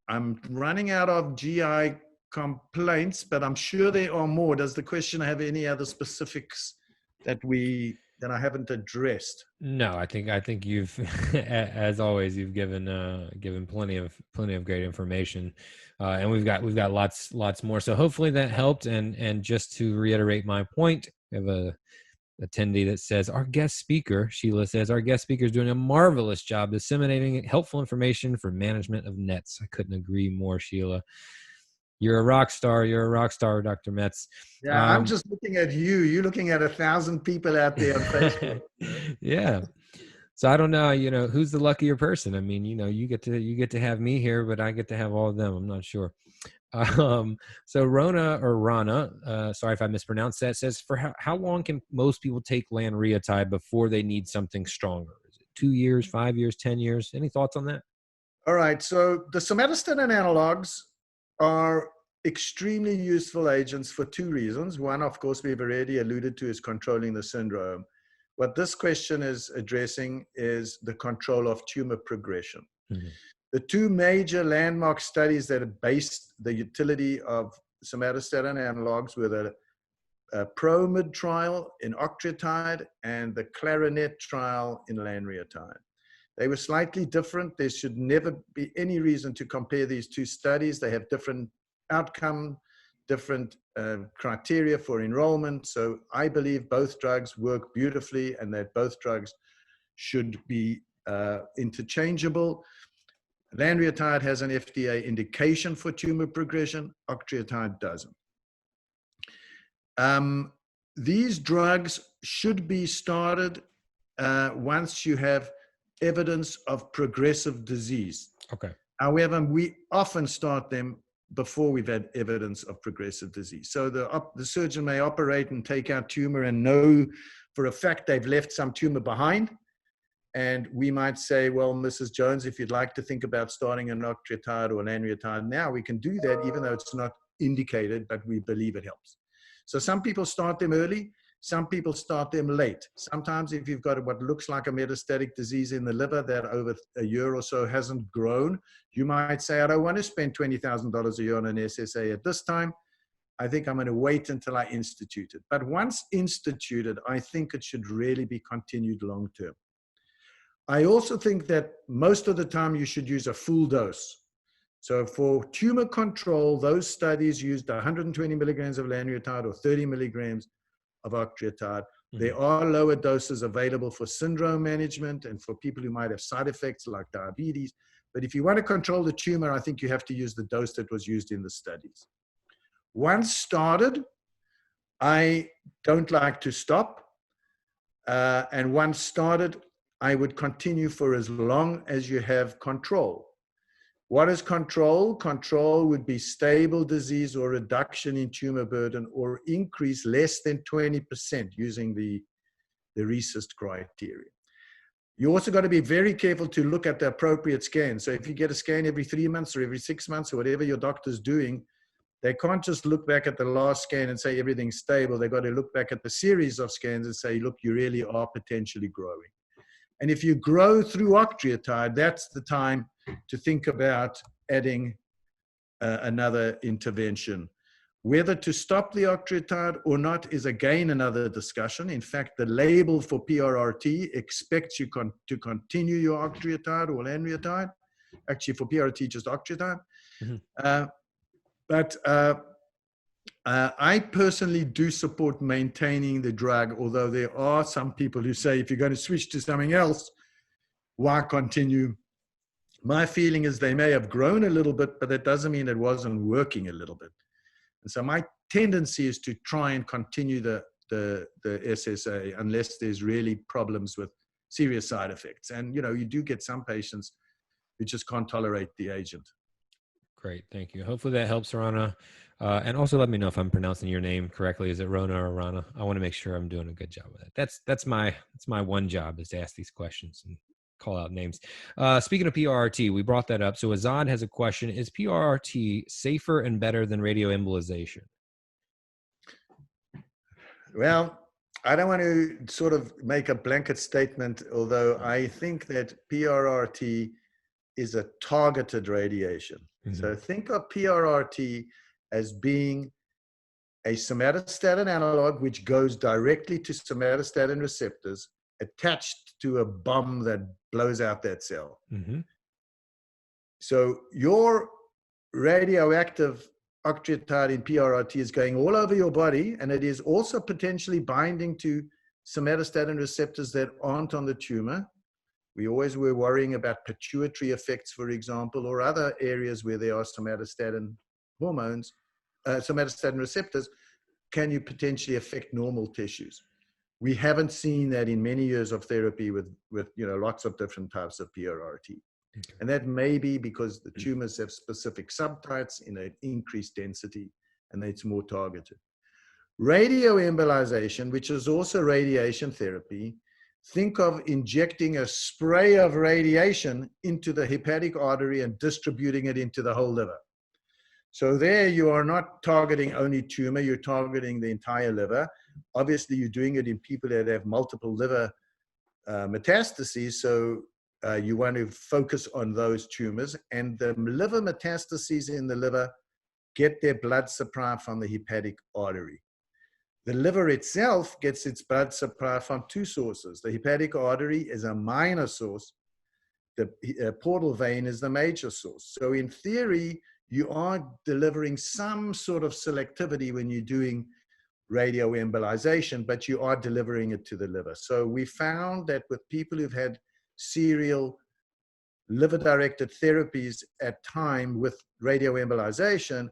I'm running out of GI complaints, but I'm sure there are more. Does the question have any other specifics that I haven't addressed? No, I think you've, as always, you've given plenty of great information, and we've got lots more. So hopefully that helped. And just to reiterate my point, we have a attendee that says Sheila says our guest speaker is doing a marvelous job disseminating helpful information for management of NETs. I couldn't agree more, Sheila. You're a rock star. Dr. Metz. Yeah, I'm just looking at you. You're looking at 1,000 people out there on Facebook. Yeah. So I don't know, who's the luckier person. I mean, you get to have me here, but I get to have all of them. I'm not sure. So Rana, sorry if I mispronounced that, says, for how long can most people take lanreotide before they need something stronger? Is it 2 years, 5 years, 10 years? Any thoughts on that? All right. So the somatostatin analogs are extremely useful agents for two reasons. One, of course, we've already alluded to, is controlling the syndrome. What this question is addressing is the control of tumor progression. Mm-hmm. The two major landmark studies that have based the utility of somatostatin analogs were the PROMID trial in octreotide and the Clarinet trial in lanreotide. They were slightly different. There should never be any reason to compare these two studies. They have different outcome, different criteria for enrollment. So I believe both drugs work beautifully and that both drugs should be interchangeable. Lanreotide has an FDA indication for tumor progression. Octreotide doesn't. These drugs should be started once you have evidence of progressive disease. Okay. However, we often start them before we've had evidence of progressive disease. So the surgeon may operate and take out tumor and know for a fact they've left some tumor behind. And we might say, well, Mrs. Jones, if you'd like to think about starting an octreotide or lanreotide now, we can do that even though it's not indicated, but we believe it helps. So some people start them early. Some people start them late. Sometimes if you've got what looks like a metastatic disease in the liver that over a year or so hasn't grown, you might say, I don't want to spend $20,000 a year on an SSA at this time. I think I'm going to wait until I institute it. But once instituted, I think it should really be continued long term. I also think that most of the time you should use a full dose. So for tumor control, those studies used 120 milligrams of lanreotide or 30 milligrams of octreotide. Mm-hmm. There are lower doses available for syndrome management and for people who might have side effects like diabetes, But if you want to control the tumor, I think you have to use the dose that was used in the studies. Once started, I don't like to stop. And once started, I would continue for as long as you have control. What is control? Control would be stable disease or reduction in tumor burden or increase less than 20% using the RECIST criteria. You also got to be very careful to look at the appropriate scan. So if you get a scan every 3 months or every 6 months or whatever your doctor's doing, they can't just look back at the last scan and say everything's stable. They've got to look back at the series of scans and say, look, you really are potentially growing. And if you grow through octreotide, that's the time to think about adding another intervention. Whether to stop the octreotide or not is again another discussion. In fact, the label for PRRT expects you to continue your octreotide or lanreotide. Actually, for PRRT, just octreotide. Mm-hmm. But I personally do support maintaining the drug, although there are some people who say if you're going to switch to something else, why continue? My feeling is they may have grown a little bit, but that doesn't mean it wasn't working a little bit. And so my tendency is to try and continue the SSA unless there's really problems with serious side effects. And, you know, you do get some patients who just can't tolerate the agent. Great. Thank you. Hopefully that helps, Rana. And also let me know if I'm pronouncing your name correctly. Is it Rona or Rana? I want to make sure I'm doing a good job with it. That's my one job, is to ask these questions and call out names. Speaking of PRRT, we brought that up. So Azad has a question. Is PRRT safer and better than radioembolization? Well, I don't want to sort of make a blanket statement, although I think that PRRT is a targeted radiation. Mm-hmm. So think of PRRT as being a somatostatin analog, which goes directly to somatostatin receptors attached to a bomb that blows out that cell. Mm-hmm. So your radioactive octreotide in PRRT is going all over your body, and it is also potentially binding to somatostatin receptors that aren't on the tumor. We always were worrying about pituitary effects, for example, or other areas where there are somatostatin hormones, somatostatin receptors. Can you potentially affect normal tissues? We haven't seen that in many years of therapy with lots of different types of PRRT. Okay. And that may be because the tumors have specific subtypes in an increased density, and it's more targeted. Radioembolization, which is also radiation therapy, think of injecting a spray of radiation into the hepatic artery and distributing it into the whole liver. So there you are not targeting only tumor, you're targeting the entire liver. Obviously, you're doing it in people that have multiple liver metastases, so you want to focus on those tumors. And the liver metastases in the liver get their blood supply from the hepatic artery. The liver itself gets its blood supply from two sources. The hepatic artery is a minor source. The portal vein is the major source. So in theory, you are delivering some sort of selectivity when you're doing radioembolization, but you are delivering it to the liver. So we found that with people who've had serial liver-directed therapies at time with radioembolization,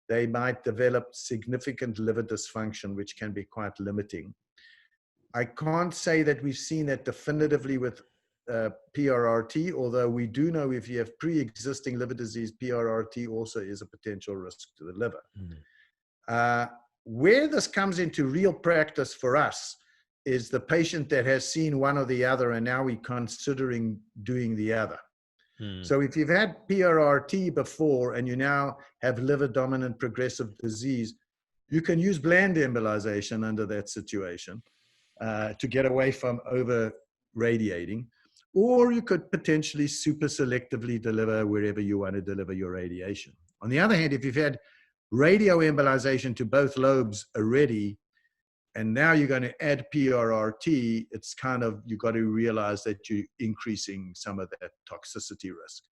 they might develop significant liver dysfunction, which can be quite limiting. I can't say that we've seen that definitively with PRRT, although we do know if you have pre-existing liver disease, PRRT also is a potential risk to the liver. Mm-hmm. Where this comes into real practice for us is the patient that has seen one or the other, and now we're considering doing the other. So if you've had PRRT before and you now have liver-dominant progressive disease, you can use bland embolization under that situation to get away from over-radiating, or you could potentially super selectively deliver wherever you want to deliver your radiation. On the other hand, if you've had radioembolization to both lobes already, and now you're going to add PRRT, it's kind of, you got to realize that you're increasing some of that toxicity risk.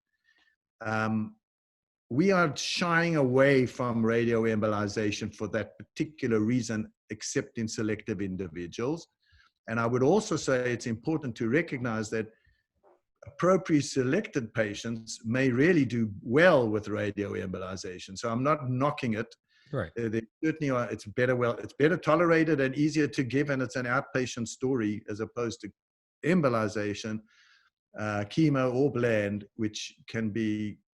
We are shying away from radioembolization for that particular reason, except in selective individuals. And I would also say it's important to recognize that appropriately selected patients may really do well with radioembolization. So I'm not knocking it. Right. They certainly are. It's better tolerated and easier to give, and it's an outpatient story as opposed to embolization, chemo or bland, which can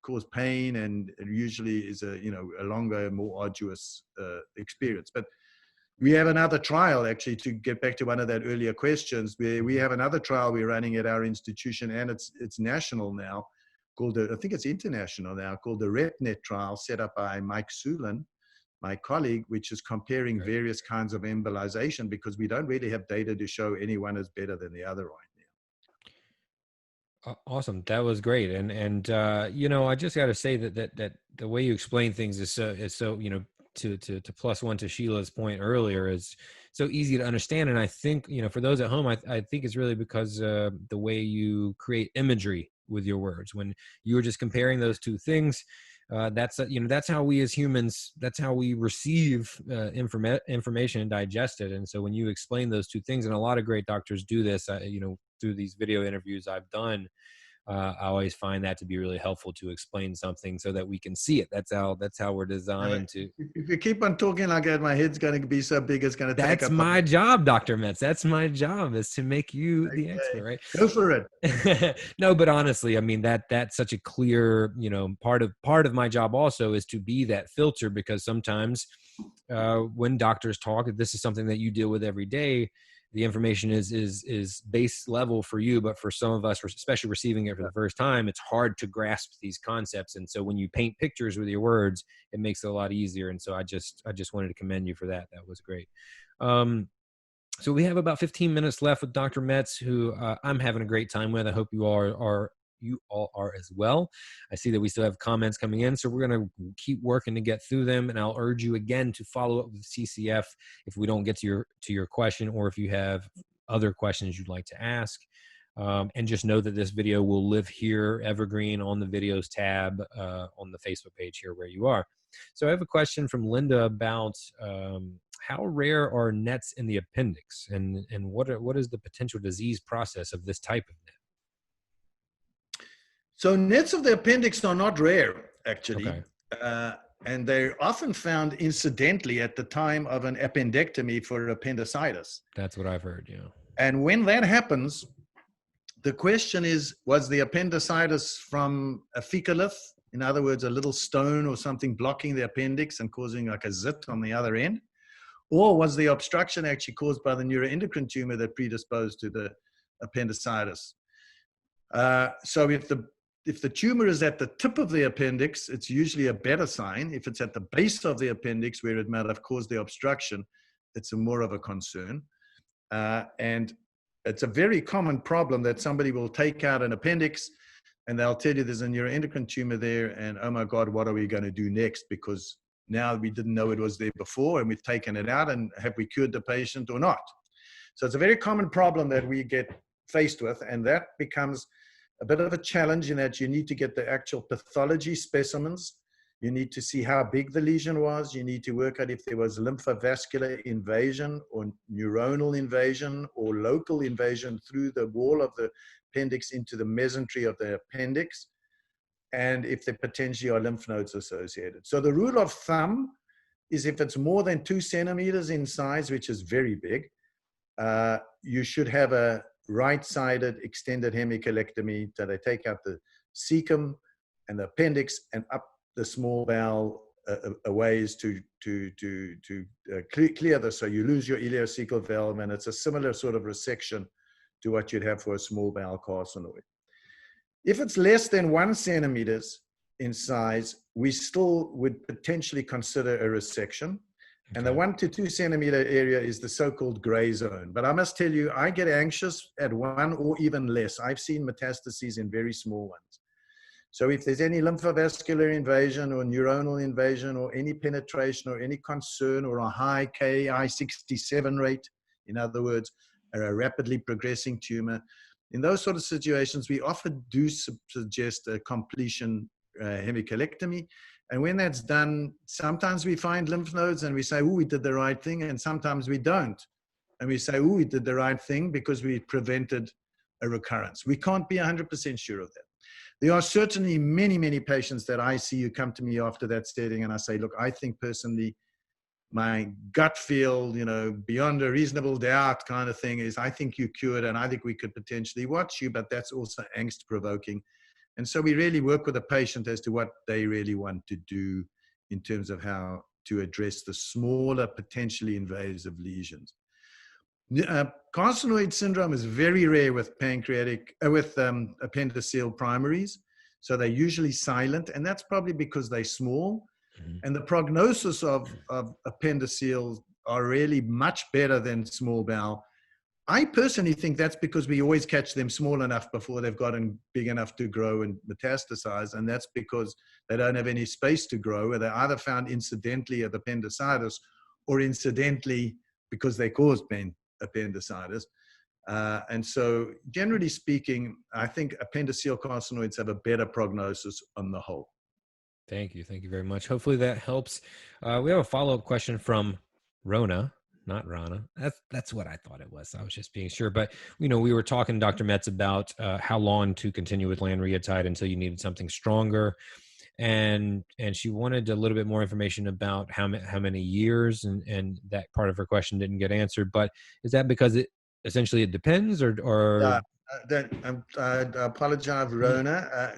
cause pain and usually is a longer, more arduous experience. But we have another trial, actually, to get back to one of that earlier questions. We have another trial we're running at our institution, and it's national now, I think it's international now, called the RepNet trial, set up by Mike Sulin, my colleague, which is comparing various kinds of embolization, because we don't really have data to show any one is better than the other right now. Awesome. That was great. And I just got to say that the way you explain things is so, to plus one to Sheila's point earlier, is so easy to understand. And I think, for those at home, I think it's really because the way you create imagery with your words. When you were just comparing those two things, that's how we as humans, that's how we receive information and digest it. And so when you explain those two things, and a lot of great doctors do this, through these video interviews I've done, I always find that to be really helpful to explain something so that we can see it. That's how we're designed to. If you keep on talking like that, my head's going to be so big it's going to take up. That's my job, Dr. Metz. That's my job, is to make you the expert, right? Go for it. No, but honestly, I mean, that's such a clear, part of my job also is to be that filter, because sometimes when doctors talk, this is something that you deal with every day. The information is base level for you, but for some of us, especially receiving it for the first time, it's hard to grasp these concepts. And so when you paint pictures with your words, it makes it a lot easier. And so I just wanted to commend you for that. That was great. So we have about 15 minutes left with Dr. Metz, who I'm having a great time with. I hope you all are as well. I see that we still have comments coming in, so we're going to keep working to get through them. And I'll urge you again to follow up with CCF if we don't get to your question, or if you have other questions you'd like to ask. And just know that this video will live here, evergreen, on the videos tab on the Facebook page here where you are. So I have a question from Linda about how rare are NETs in the appendix, and what is the potential disease process of this type of NET? So NETs of the appendix are not rare, actually. Okay. And they're often found incidentally at the time of an appendectomy for appendicitis. That's what I've heard, yeah. And when that happens, the question is, was the appendicitis from a fecalith? In other words, a little stone or something blocking the appendix and causing like a zit on the other end? Or was the obstruction actually caused by the neuroendocrine tumor that predisposed to the appendicitis? So if the tumor is at the tip of the appendix, it's usually a better sign. If it's at the base of the appendix where it might have caused the obstruction, it's more of a concern. And it's a very common problem that somebody will take out an appendix and they'll tell you there's a neuroendocrine tumor there, and oh my God, what are we going to do next? Because now we didn't know it was there before and we've taken it out, and have we cured the patient or not? So it's a very common problem that we get faced with, and that becomes a bit of a challenge in that you need to get the actual pathology specimens. You need to see how big the lesion was. You need to work out if there was lymphovascular invasion or neuronal invasion or local invasion through the wall of the appendix into the mesentery of the appendix, and if there potentially are lymph nodes associated. So the rule of thumb is if it's more than 2 centimeters in size, which is very big, you should have a right-sided extended hemicolectomy. So they take out the cecum and the appendix and up the small bowel a ways to clear this. So you lose your ileocecal valve, and it's a similar sort of resection to what you'd have for a small bowel carcinoid. If it's less than 1 centimeter in size, we still would potentially consider a resection. And the 1 to 2 centimeter area is the so-called gray zone. But I must tell you, I get anxious at 1 or even less. I've seen metastases in very small ones. So if there's any lymphovascular invasion or neuronal invasion or any penetration or any concern or a high Ki-67 rate, in other words, a rapidly progressing tumor, in those sort of situations, we often do suggest a completion hemicolectomy. And when that's done, sometimes we find lymph nodes and we say, oh, we did the right thing. And sometimes we don't. And we say, oh, we did the right thing because we prevented a recurrence. We can't be 100% sure of that. There are certainly many, many patients that I see who come to me after that setting, and I say, look, I think personally, my gut feel, beyond a reasonable doubt kind of thing is, I think you cured, and I think we could potentially watch you, but that's also angst provoking. And so we really work with the patient as to what they really want to do in terms of how to address the smaller, potentially invasive lesions. Carcinoid syndrome is very rare with appendiceal primaries. So they're usually silent, and that's probably because they're small. Mm-hmm. And the prognosis of appendiceal are really much better than small bowel. I personally think that's because we always catch them small enough before they've gotten big enough to grow and metastasize. And that's because they don't have any space to grow, or they're either found incidentally at appendicitis or incidentally because they caused appendicitis. And so generally speaking, I think appendiceal carcinoids have a better prognosis on the whole. Thank you. Thank you very much. Hopefully that helps. We have a follow-up question from Rona. Not Rana. That's what I thought it was. I was just being sure. But, we were talking to Dr. Metz about how long to continue with lanreotide until you needed something stronger. And she wanted a little bit more information about how many years, and that part of her question didn't get answered. But is that because it depends, or? I apologize, Rona.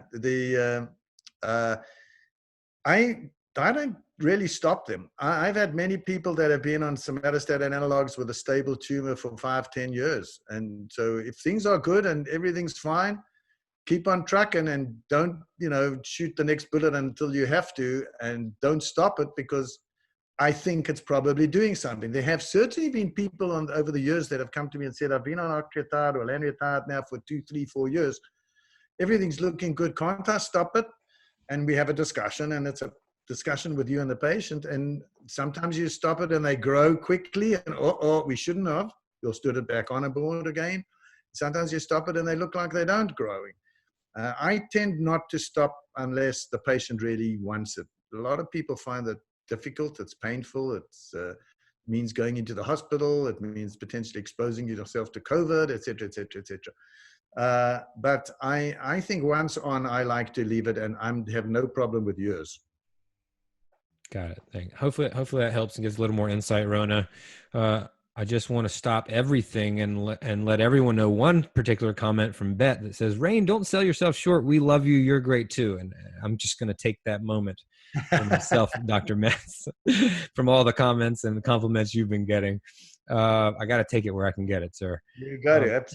I don't really stop them. I've had many people that have been on somatostatin analogs with a stable tumor for 5-10 years. And so if things are good and everything's fine, keep on trucking, and don't, shoot the next bullet until you have to, and don't stop it, because I think it's probably doing something. There have certainly been people over the years that have come to me and said, I've been on octreotide or lanreotide now for 2, 3, 4 years. Everything's looking good. Can't I stop it? And we have a discussion, and it's a discussion with you and the patient. And sometimes you stop it and they grow quickly, and we shouldn't have. You'll stood it back on board again. Sometimes you stop it and they look like they don't growing. I tend not to stop unless the patient really wants it. A lot of people find that difficult. It's painful. It means going into the hospital. It means potentially exposing yourself to COVID, et cetera, et cetera, et cetera. But I think once on, I like to leave it, and I have no problem with years. Got it. Thank you. Hopefully that helps and gives a little more insight, Rona. I just want to stop everything and let everyone know one particular comment from Bet that says, Rain, don't sell yourself short. We love you. You're great too. And I'm just going to take that moment for myself, Dr. Metz, from all the comments and the compliments you've been getting. I got to take it where I can get it, sir. You got it.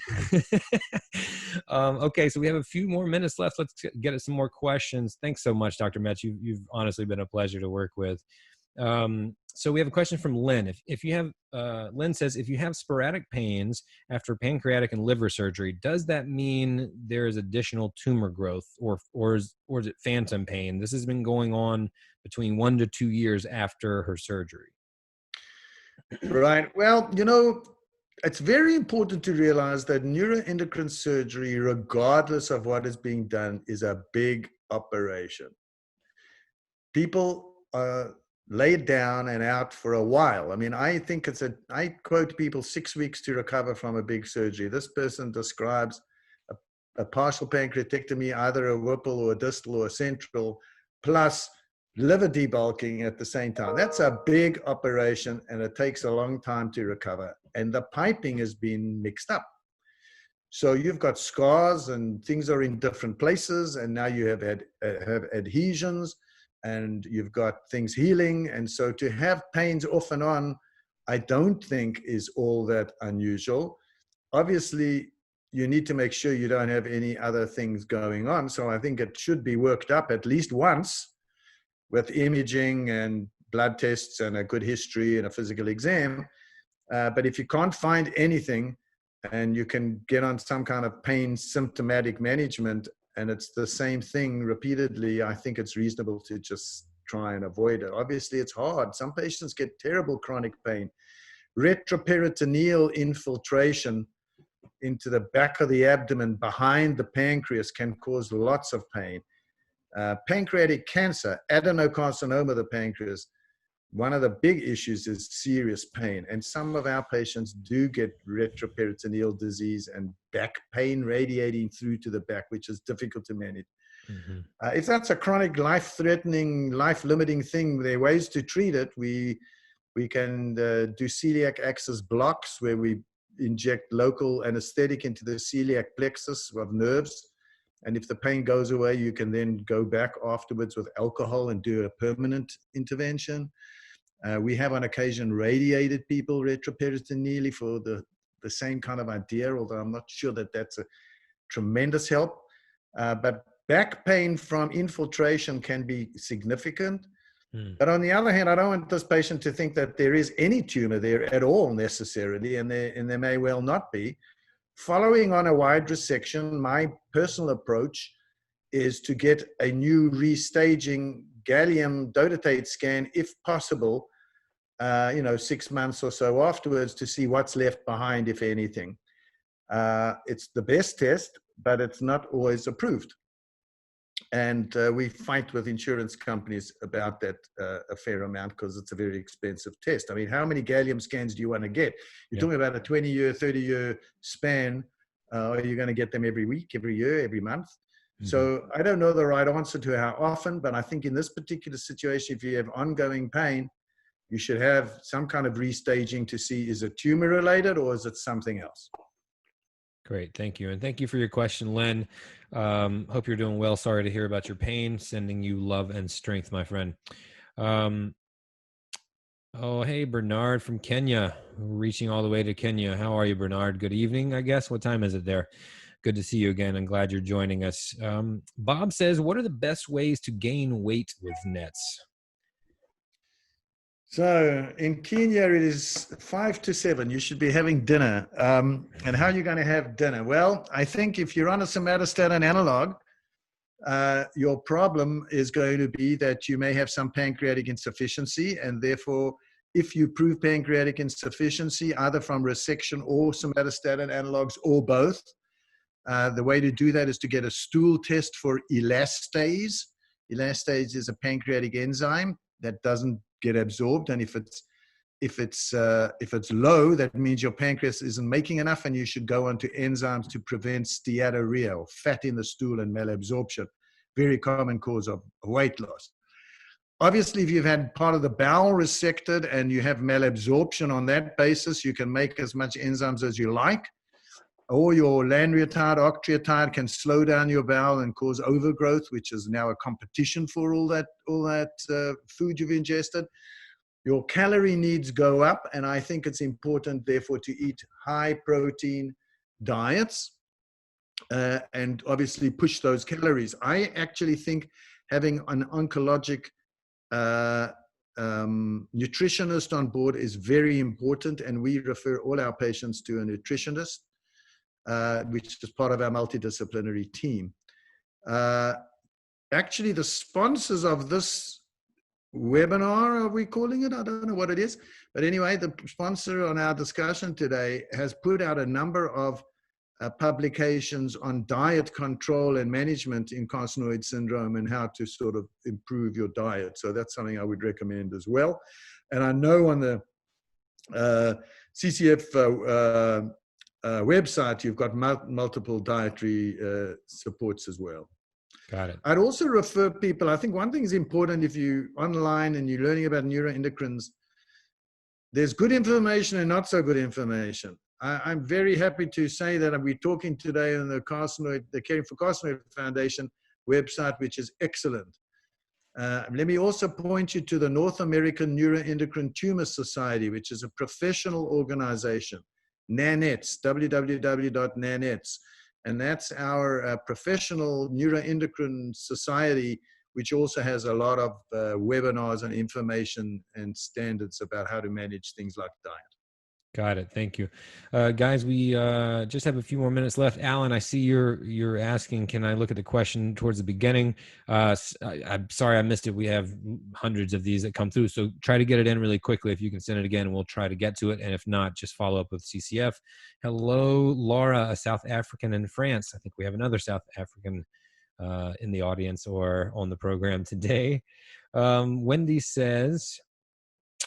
Okay, so we have a few more minutes left. Let's get at some more questions. Thanks so much, Dr. Metz. You've honestly been a pleasure to work with. So we have a question from Lynn. If you have, Lynn says, if you have sporadic pains after pancreatic and liver surgery, does that mean there is additional tumor growth, or is it phantom pain? This has been going on between 1 to 2 years after her surgery. Right. Well, it's very important to realize that neuroendocrine surgery, regardless of what is being done, is a big operation. People are laid down and out for a while. I mean, I think I quote people 6 weeks to recover from a big surgery. This person describes a partial pancreatectomy, either a Whipple or a distal or a central, plus liver debulking at the same time. That's a big operation, and it takes a long time to recover. And the piping has been mixed up. So you've got scars and things are in different places, and now you have adhesions, and you've got things healing. And so to have pains off and on, I don't think is all that unusual. Obviously, you need to make sure you don't have any other things going on. So I think it should be worked up at least once with imaging and blood tests and a good history and a physical exam. But if you can't find anything and you can get on some kind of pain symptomatic management and it's the same thing repeatedly, I think it's reasonable to just try and avoid it. Obviously, it's hard. Some patients get terrible chronic pain. Retroperitoneal infiltration into the back of the abdomen behind the pancreas can cause lots of pain. Pancreatic cancer, adenocarcinoma of the pancreas, one of the big issues is serious pain. And some of our patients do get retroperitoneal disease and back pain radiating through to the back, which is difficult to manage. Mm-hmm. If that's a chronic, life-threatening, life-limiting thing, there are ways to treat it. We can do celiac axis blocks where we inject local anesthetic into the celiac plexus of nerves. And if the pain goes away, you can then go back afterwards with alcohol and do a permanent intervention. We have on occasion radiated people retroperitoneally for the same kind of idea, although I'm not sure that that's a tremendous help. But back pain from infiltration can be significant. But on the other hand, I don't want this patient to think that there is any tumor there at all necessarily, and there may well not be. Following on a wide resection, my personal approach is to get a new restaging gallium dotatate scan, if possible, 6 months or so afterwards to see what's left behind, if anything. It's the best test, but it's not always approved. And we fight with insurance companies about that a fair amount because it's a very expensive test. I mean, how many gallium scans do you want to get? You're talking about a 20-year, 30-year span. Are you going to get them every week, every year, every month? Mm-hmm. So I don't know the right answer to how often, but I think in this particular situation, if you have ongoing pain, you should have some kind of restaging to see, is it tumor related or is it something else? Great. Thank you. And thank you for your question, Len. Hope you're doing well. Sorry to hear about your pain. Sending you love and strength, my friend. Hey, Bernard from Kenya, reaching all the way to Kenya. How are you, Bernard? Good evening, I guess. What time is it there? Good to see you again. I'm glad you're joining us. Bob says, what are the best ways to gain weight with NETs? So in Kenya, it is 5 to 7. You should be having dinner. And how are you going to have dinner? Well, I think if you're on a somatostatin analog, your problem is going to be that you may have some pancreatic insufficiency. And therefore, if you prove pancreatic insufficiency, either from resection or somatostatin analogs or both, the way to do that is to get a stool test for elastase. Elastase is a pancreatic enzyme that doesn't get absorbed, and if it's low, that means your pancreas isn't making enough, and you should go on to enzymes to prevent steatorrhea, or fat in the stool and malabsorption, very common cause of weight loss. Obviously, if you've had part of the bowel resected and you have malabsorption on that basis, you can make as much enzymes as you like, or your lanreotide, octreotide can slow down your bowel and cause overgrowth, which is now a competition for all that food you've ingested. Your calorie needs go up, and I think it's important, therefore, to eat high-protein diets and obviously push those calories. I actually think having an oncologic nutritionist on board is very important, and we refer all our patients to a nutritionist, which is part of our multidisciplinary team. Actually, the sponsors of this webinar, are we calling it? I don't know what it is. But anyway, the sponsor on our discussion today has put out a number of publications on diet control and management in carcinoid syndrome and how to sort of improve your diet. So that's something I would recommend as well. And I know on the CCF website, you've got multiple dietary supports as well. Got it. I'd also refer people, I think one thing is important if you're online and you're learning about neuroendocrines, there's good information and not so good information. I'm very happy to say that we're talking today on the Caring for Carcinoid Foundation website, which is excellent. Let me also point you to the North American Neuroendocrine Tumor Society, which is a professional organization. NANETS, www.nanets. And that's our professional neuroendocrine society, which also has a lot of webinars and information and standards about how to manage things like diet. Got it. Thank you. Guys, we just have a few more minutes left. Alan, I see you're asking, can I look at the question towards the beginning? I'm sorry I missed it. We have hundreds of these that come through, so try to get it in really quickly. If you can send it again, we'll try to get to it. And if not, just follow up with CCF. Hello, Laura, a South African in France. I think we have another South African in the audience or on the program today. Wendy says,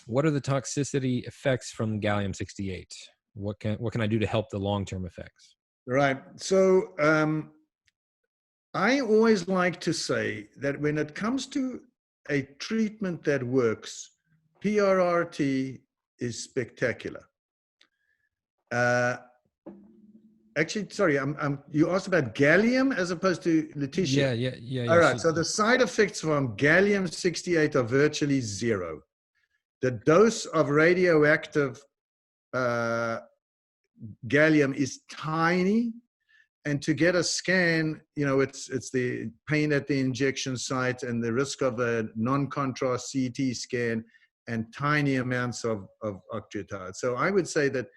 what are the toxicity effects from gallium-68? What can I do to help the long-term effects? Right. So I always like to say that when it comes to a treatment that works, PRRT is spectacular. Actually, sorry, you asked about gallium as opposed to lutetium. Yeah. All right, so the side effects from gallium-68 are virtually zero. The dose of radioactive gallium is tiny, and to get a scan, it's the pain at the injection site and the risk of a non-contrast CT scan and tiny amounts of octreotide. So I would say that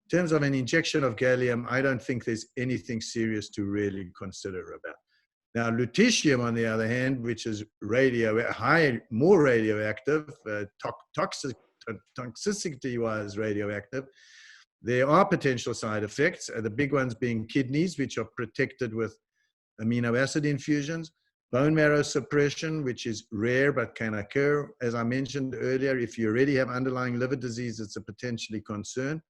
in terms of an injection of gallium, I don't think there's anything serious to really consider about. Now, lutetium, on the other hand, which is more radioactive, toxicity-wise radioactive, there are potential side effects, the big ones being kidneys, which are protected with amino acid infusions, bone marrow suppression, which is rare but can occur. As I mentioned earlier, if you already have underlying liver disease, it's a potentially concern.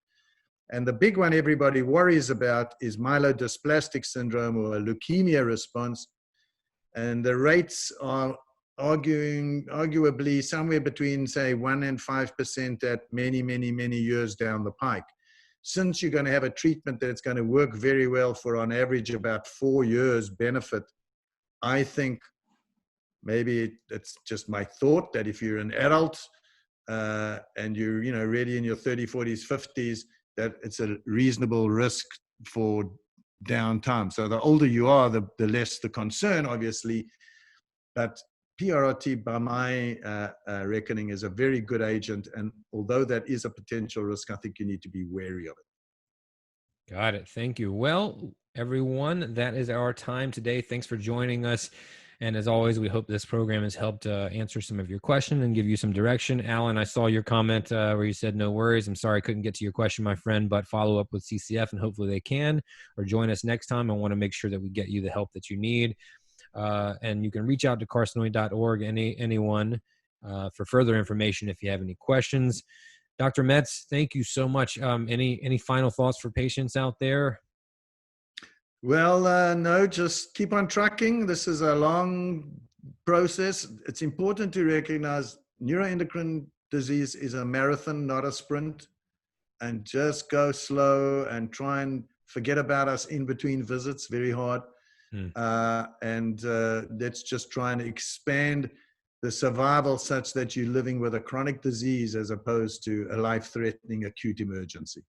And the big one everybody worries about is myelodysplastic syndrome or a leukemia response. And the rates are arguably somewhere between, say, 1% and 5% at many years down the pike. Since you're going to have a treatment that's going to work very well for, on average, about 4 years benefit, I think maybe it's just my thought that if you're an adult and you're really in your 30s, 40s, 50s, that it's a reasonable risk for downtime. So the older you are, the less the concern, obviously. But PRRT, by my reckoning, is a very good agent. And although that is a potential risk, I think you need to be wary of it. Got it. Thank you. Well, everyone, that is our time today. Thanks for joining us. And as always, we hope this program has helped answer some of your questions and give you some direction. Alan, I saw your comment where you said, no worries. I'm sorry I couldn't get to your question, my friend, but follow up with CCF and hopefully they can, or join us next time. I want to make sure that we get you the help that you need. And you can reach out to carcinoid.org, anyone, for further information if you have any questions. Dr. Metz, thank you so much. Any final thoughts for patients out there? Well, no, just keep on trucking. This is a long process. It's important to recognize neuroendocrine disease is a marathon, not a sprint. And just go slow and try and forget about us in between visits. Very hard. And let's just try and expand the survival such that you're living with a chronic disease as opposed to a life-threatening acute emergency.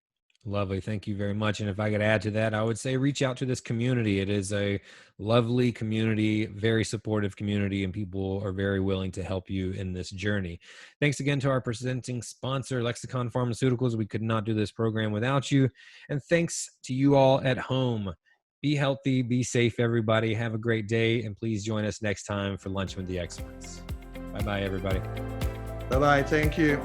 Lovely. Thank you very much. And if I could add to that, I would say reach out to this community. It is a lovely community, very supportive community, and people are very willing to help you in this journey. Thanks again to our presenting sponsor, Lexicon Pharmaceuticals. We could not do this program without you. And thanks to you all at home. Be healthy, be safe, everybody. Have a great day, and please join us next time for Lunch with the Experts. Bye-bye, everybody. Bye-bye. Thank you.